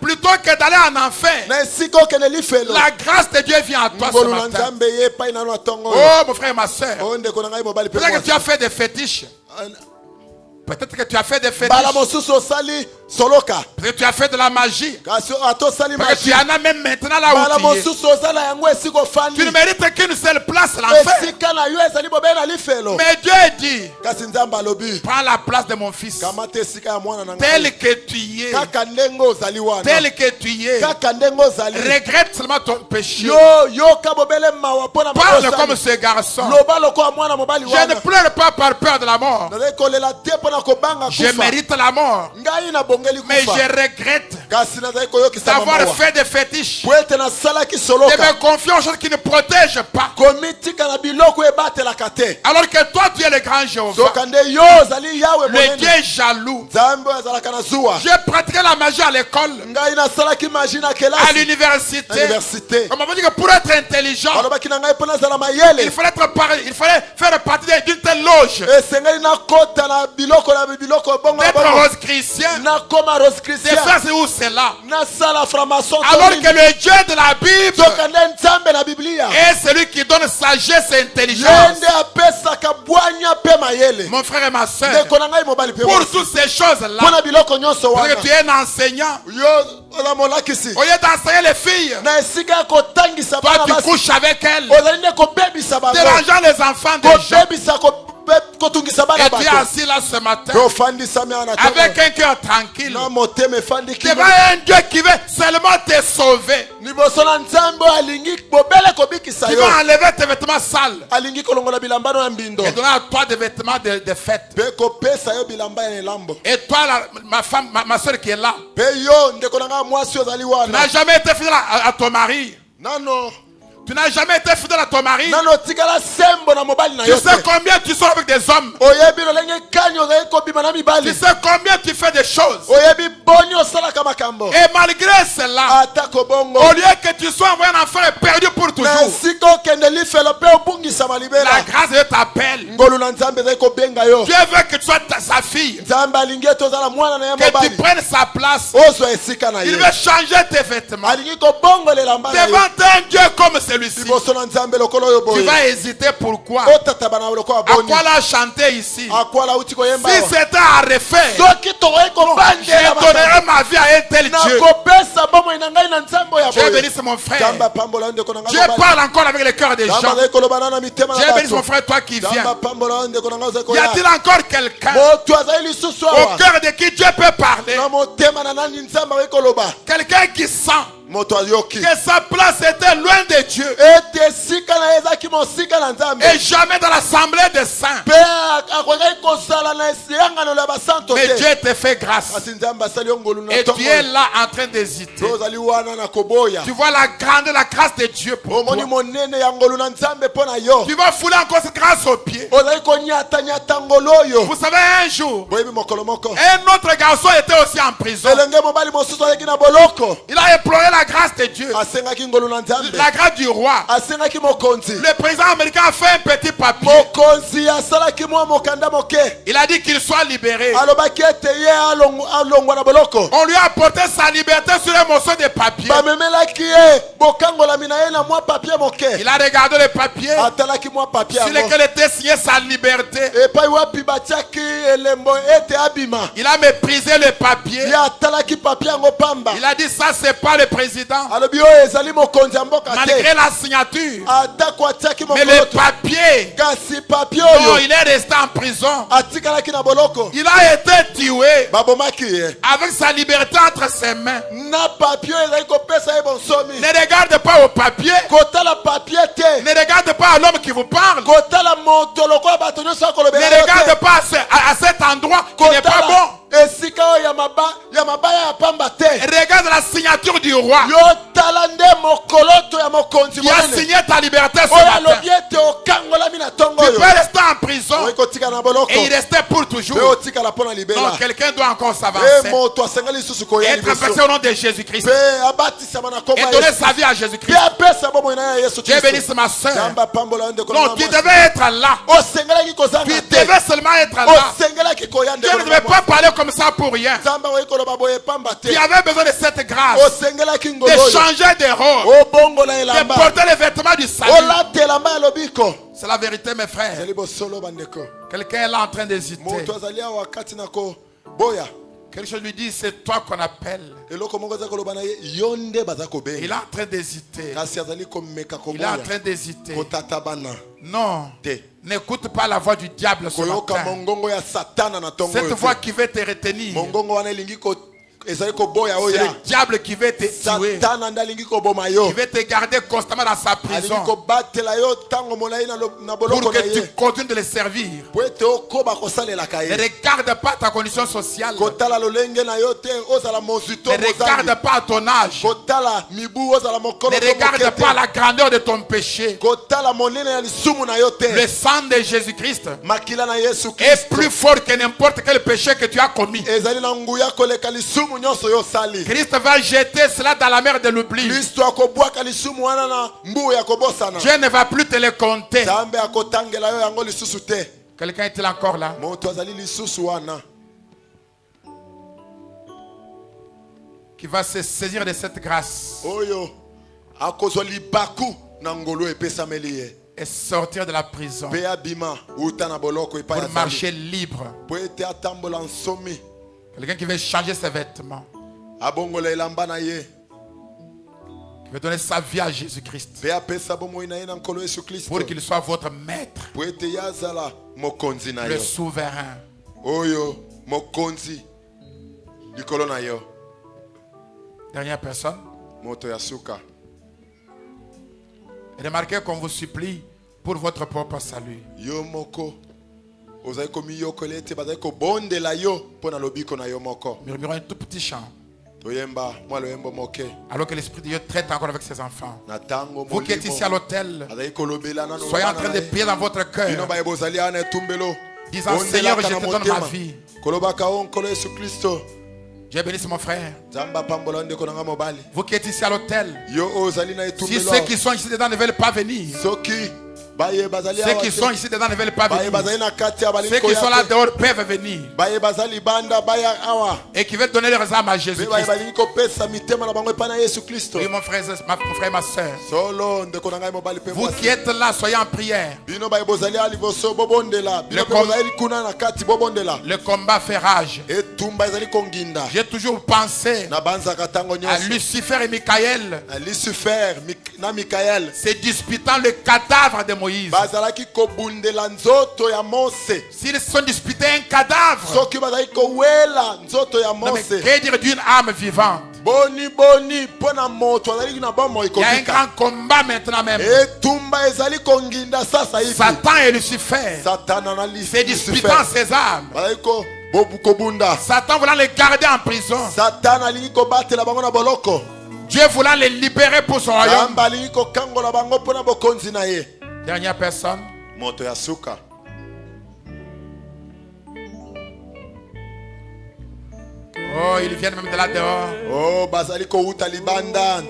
Plutôt que d'aller en enfer, la grâce de Dieu vient à toi ce matin. Oh mon frère et ma soeur, peut-être que tu as fait des fétiches. Peut-être que tu as fait des fétiches. Peut-être que tu as fait de la magie. Peut-être que tu en as même maintenant là où tu es. Tu ne mérites qu'une seule place, l'enfer. Mais Dieu dit, prends la place de mon fils. Tel que tu es. Tel que tu es. Regrette seulement ton péché. Parle comme ce garçon. Je ne pleure pas par peur de la mort. Je mérite la mort. Mais je regrette d'avoir fait des fétiches, de me confier aux choses qui ne protègent pas. Alors que toi tu es le grand Jéhovah, le Dieu jaloux. J'ai pratiqué la magie à l'école, à l'université. On m'a dit que pour être intelligent, il fallait faire partie d'une telle loge, d'être rose chrétien, de faire c'est où c'est là. Alors que le Dieu de la Bible est celui qui donne sagesse et intelligence. Mon frère et ma soeur, pour toutes ces choses-là, parce que tu es un enseignant, au lieu d'enseigner les filles, toi tu couches avec elles, dérangeant les enfants des gens. Et tu es assis là ce matin avec un cœur tranquille devant un Dieu qui veut seulement te sauver, qui va enlever tes vêtements sales et donner à toi des vêtements de fête. Et toi ma soeur qui est là, tu n'as jamais été fidèle à ton mari. Tu n'as jamais été fidèle à ton mari. Tu sais combien tu sors avec des hommes. Tu sais combien tu fais des choses. Et malgré cela, au lieu que tu sois envoyé en enfer perdu pour toujours, la grâce de Dieu t'appelle. Dieu veut que tu sois sa fille, que tu prennes sa place. Il veut changer tes vêtements devant un Dieu comme celui-ci. Tu vas hésiter pourquoi? À quoi la chanter ici? Si c'était à refaire, je donnerais ma vie à un tel Dieu. Dieu bénisse mon frère. Dieu parle encore avec le cœur des gens. Dieu bénisse mon frère, toi qui viens. Y a-t-il encore quelqu'un au cœur de qui Dieu peut parler? Quelqu'un qui sent que sa place était loin de Dieu et jamais dans l'assemblée des saints. Mais Dieu te fait grâce. Et tu es là en train d'hésiter. Tu vois la grande la grâce de Dieu pour toi. Tu vas fouler encore cette grâce aux pieds. Vous savez, un jour, un autre garçon était aussi en prison. Il a imploré la grâce de Dieu, la grâce du roi. Le président américain a fait un petit papier. Il a dit qu'il soit libéré. On lui a apporté sa liberté sur un morceau de papier. Il a regardé le papier sur lequel était signé sa liberté. Il a méprisé le papier. Il a dit ça c'est pas le président. Malgré la signature. Mais le papier, non, il est resté en prison. Il a été tué avec sa liberté entre ses mains. Ne regarde pas au papier. Ne regarde pas à l'homme qui vous parle. Ne regarde pas à cet endroit qui n'est pas bon. Regarde la signature du roi. Il a signé ta liberté ce matin. Tu peux rester en prison et il restait pour toujours. Donc quelqu'un doit encore s'avancer. Être baptisé au nom de Jésus-Christ. Et donner sa vie à Jésus-Christ. Dieu bénisse ma soeur. Non, tu devais être là. Tu devais seulement être là. Dieu ne devait pas parler comme ça pour rien. Tu avais besoin de cette grâce. De changer de rôle. De porter les vêtements du salut. C'est la vérité, mes frères. Quelqu'un est là en train d'hésiter. Quelque chose lui dit, c'est toi qu'on appelle. Il est en train d'hésiter. Il est en train d'hésiter. Non. N'écoute pas la voix du diable ce matin. Cette voix qui veut te retenir. C'est le diable qui veut te tuer, qui veut te garder constamment dans sa prison pour que tu continues de le servir. Ne regarde pas ta condition sociale. Ne regarde pas ton âge. Ne regarde pas la grandeur de ton péché. Le sang de Jésus-Christ est plus fort que n'importe quel péché que tu as commis. Christ va jeter cela dans la mer de l'oubli. Dieu ne va plus te le compter. Quelqu'un est-il encore là? Qui va se saisir de cette grâce et sortir de la prison pour marcher libre. Quelqu'un qui veut changer ses vêtements, qui veut donner sa vie à Jésus-Christ pour qu'il soit votre maître, le souverain. Dernière personne. Et remarquez qu'on vous supplie pour votre propre salut. Murmurons un tout petit chant, alors que l'Esprit de Dieu traite encore avec ses enfants. Vous qui êtes ici à l'hôtel, soyez en train de prier dans votre cœur, disant: Seigneur, je te donne ma vie. Dieu bénisse mon frère. Vous qui êtes ici à l'hôtel, si ceux qui sont ici dedans ne veulent pas venir, ceux qui sont ici dedans ne veulent pas venir, ceux qui sont là dehors peuvent venir et qui veulent donner leurs âmes à Jésus-Christ. Oui, mon frère et ma soeur, vous qui êtes là, soyez en prière. Le combat fait rage. J'ai toujours pensé à Lucifer et Michael se disputant le cadavre de Moïse. S'ils sont disputés un cadavre, non, mais que dire d'une âme vivante? Il y a un grand combat maintenant même. Satan et Lucifer se disputant ces âmes. Satan voulant les garder en prison. Dieu voulant les libérer pour son royaume. Dernière personne. Oh, ils viennent même de là dehors. Oh, bazaliko utalibanda.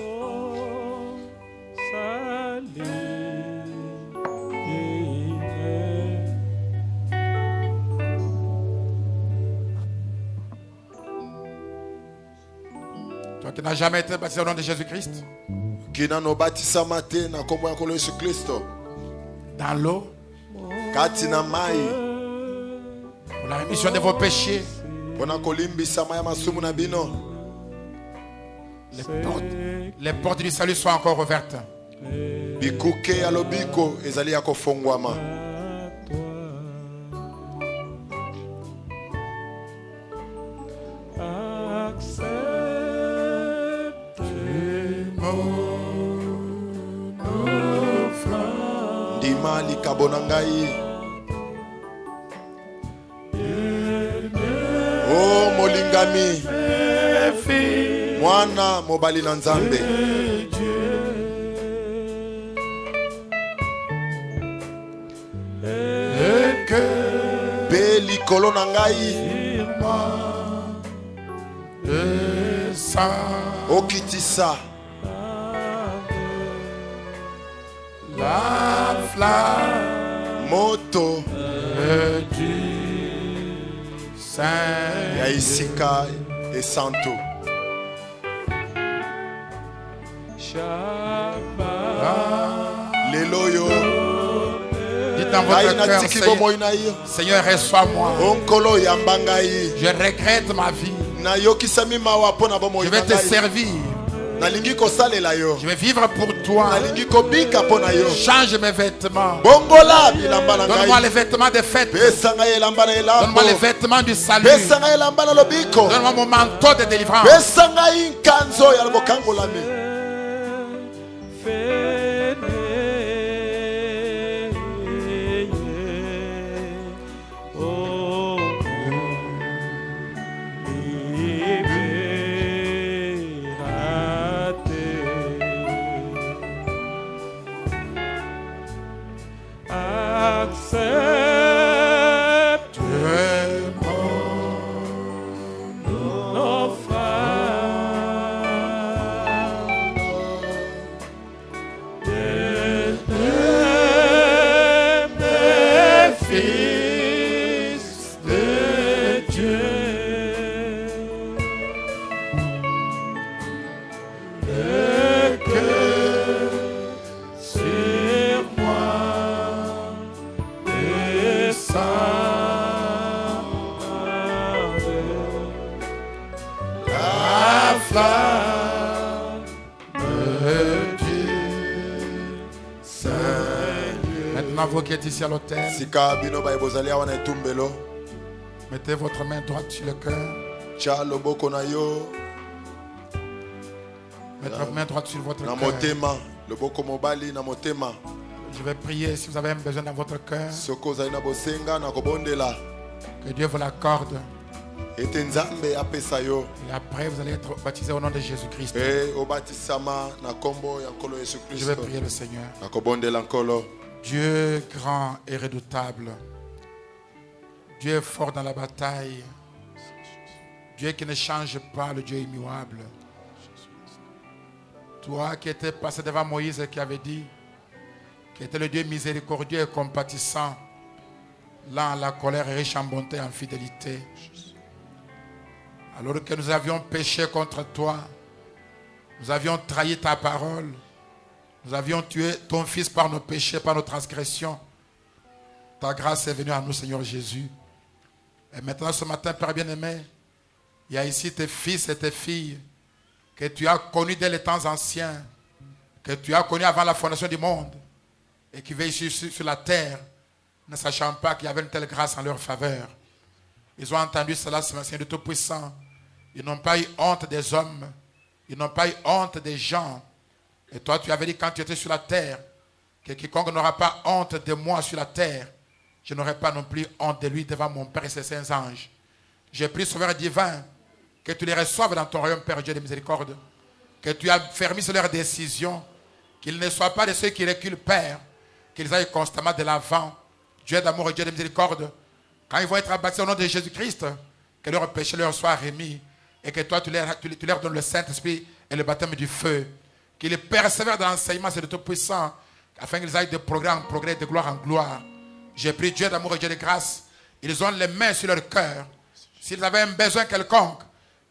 Toi qui n'as jamais été baptisé au nom de Jésus-Christ. Dans l'eau. Pour la rémission de vos péchés. Les portes du salut sont encore ouvertes. Ndima likabonangai. Oh molingami mwana mobali na nzambe pe likolo na ngai okitisa la flamme moto Saint ya isika et santo lelo yo dites dans votre cœur, Seigneur, reçois-moi. Je regrette ma vie. Je vais te servir. Je vais vivre pour toi. Change mes vêtements. Donne-moi les vêtements de fête. Donne-moi les vêtements du salut. Donne-moi mon manteau de délivrance. Maintenant, vous qui êtes ici à l'hôtel, mettez votre main droite sur le cœur. Mettez votre main droite sur votre cœur. Je vais prier si vous avez un besoin dans votre cœur. Que Dieu vous l'accorde. Et après, vous allez être baptisé au nom de Jésus-Christ. Je vais prier le Seigneur. Dieu grand et redoutable. Dieu fort dans la bataille. Dieu qui ne change pas, le Dieu immuable. Toi qui étais passé devant Moïse et qui avait dit, qui était le Dieu miséricordieux et compatissant, lent à la colère et riche en bonté et en fidélité. Alors que nous avions péché contre toi, nous avions trahi ta parole, nous avions tué ton Fils par nos péchés, par nos transgressions. Ta grâce est venue à nous, Seigneur Jésus. Et maintenant, ce matin, Père bien-aimé, il y a ici tes fils et tes filles que tu as connus dès les temps anciens, que tu as connus avant la fondation du monde, et qui veillent sur la terre, ne sachant pas qu'il y avait une telle grâce en leur faveur. Ils ont entendu cela, Seigneur de Tout-Puissant. Ils n'ont pas eu honte des hommes. Ils n'ont pas eu honte des gens. Et toi, tu avais dit quand tu étais sur la terre, que quiconque n'aura pas honte de moi sur la terre, je n'aurai pas non plus honte de lui devant mon Père et ses saints anges. Je prie, Sauveur divin, que tu les reçoives dans ton royaume, Père Dieu de miséricorde. Que tu as fermé sur leurs décisions. Qu'ils ne soient pas de ceux qui reculent, Père. Qu'ils aillent constamment de l'avant. Dieu d'amour et Dieu de miséricorde. Quand ils vont être baptisés au nom de Jésus-Christ, que leurs péchés leur soient remis. Et que toi, tu leur donnes le Saint-Esprit et le baptême du feu. Qu'ils persévèrent dans l'enseignement, c'est de Tout-Puissant, afin qu'ils aillent de progrès en progrès, de gloire en gloire. J'ai pris Dieu d'amour et Dieu de grâce. Ils ont les mains sur leur cœur. S'ils avaient un besoin quelconque,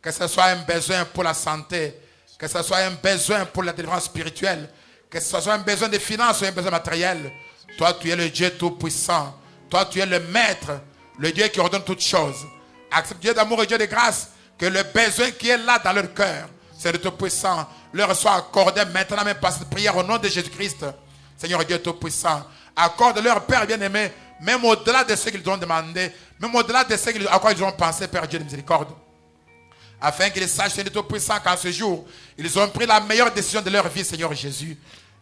que ce soit un besoin pour la santé, que ce soit un besoin pour la délivrance spirituelle, que ce soit un besoin de finances ou un besoin matériel, toi, tu es le Dieu Tout-Puissant. Toi, tu es le Maître, le Dieu qui ordonne toutes choses. Accepte Dieu d'amour et Dieu de grâce, que le besoin qui est là dans leur cœur, c'est le Tout-Puissant, leur soit accordé maintenant même par cette prière au nom de Jésus-Christ. Seigneur Dieu Tout-Puissant, accorde leur Père bien-aimé, même au-delà de ce qu'ils ont demandé, même au-delà de ce à quoi ils ont pensé, Père Dieu de miséricorde. Afin qu'ils sachent, Seigneur Tout-Puissant, qu'en ce jour, ils ont pris la meilleure décision de leur vie, Seigneur Jésus.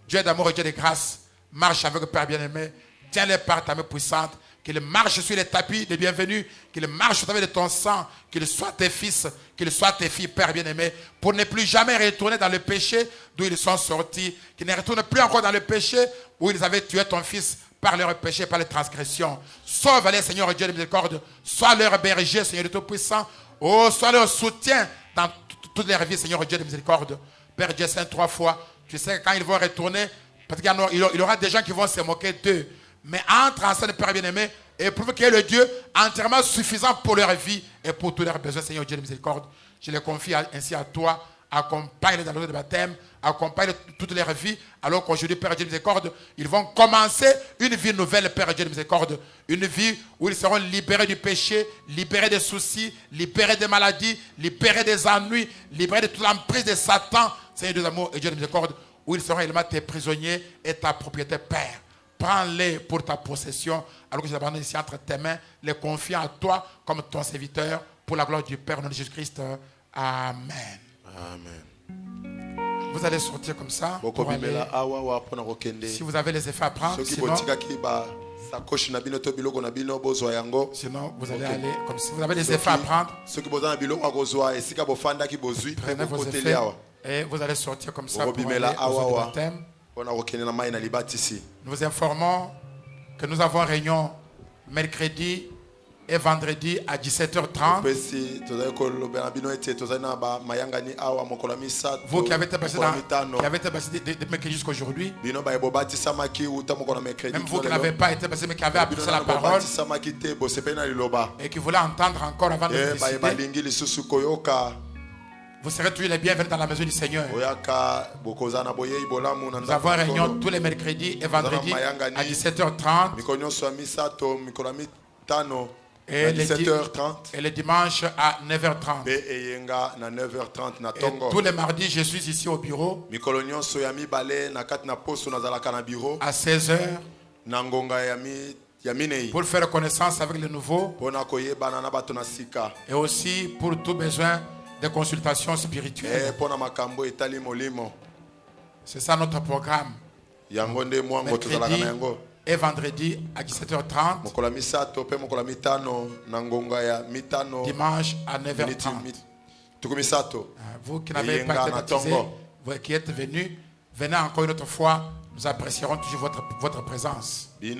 Dieu d'amour et Dieu de grâce, marche avec le Père bien-aimé, tiens-les par ta main puissante, qu'ils marchent sur les tapis des bienvenus, qu'ils marchent au travers de ton sang, qu'ils soient tes fils, qu'ils soient tes filles, Père bien-aimé, pour ne plus jamais retourner dans le péché d'où ils sont sortis, qu'ils ne retournent plus encore dans le péché où ils avaient tué ton fils par leurs péchés, par les transgressions. Sauve-les, Seigneur Dieu de miséricorde, sois leur berger, Seigneur de Tout-Puissant, oh, sois leur soutien dans toute leur vie, Seigneur Dieu de miséricorde. Père Dieu Saint, 3 fois, tu sais que quand ils vont retourner, parce qu'il y aura des gens qui vont se moquer d'eux. Mais entre en scène, Père bien-aimé, et prouve qu'il est le Dieu entièrement suffisant pour leur vie et pour tous leurs besoins, Seigneur Dieu de miséricorde. Je les confie ainsi à toi. Accompagne-les dans l'eau de baptême, accompagne toute leur vie, alors qu'aujourd'hui, Père Dieu de miséricorde, ils vont commencer une vie nouvelle, Père Dieu de miséricorde. Une vie où ils seront libérés du péché, libérés des soucis, libérés des maladies, libérés des ennuis, libérés de toute l'emprise de Satan, Seigneur Dieu d'amour et Dieu de miséricorde, où ils seront également tes prisonniers et ta propriété, Père. Prends-les pour ta possession, alors que je les abandonne ici entre tes mains, les confiant à toi comme ton serviteur, pour la gloire du Père, au nom de Jésus-Christ. Amen. Amen. Vous allez sortir comme ça. Si vous avez les effets à prendre, sinon vous allez aller comme si vous avez les effets à prendre. Prenez vos effets et vous allez sortir comme ça pour aller au baptême. Nous informons que nous avons réunion mercredi et vendredi à 17h30. Vous qui avez été passé de mercredi jusqu'à aujourd'hui, même vous qui n'avez pas été passé mais qui avez appris la parole et qui voulez entendre encore avant de décider, vous serez tous les bienvenus dans la maison du Seigneur. Nous avons réunion tous les mercredis et vendredis à 17h30. Et le dimanche à 9h30. Et tous les mardis, je suis ici au bureau. À 16h. Pour faire connaissance avec les nouveaux. Et aussi pour tout besoin de consultations spirituelles. C'est ça notre programme. Mercredi et vendredi à 17h30. Dimanche à 9h30. Vous qui n'avez pas été baptisés, vous qui êtes venus, venez encore une autre fois. Nous apprécierons toujours votre présence. Et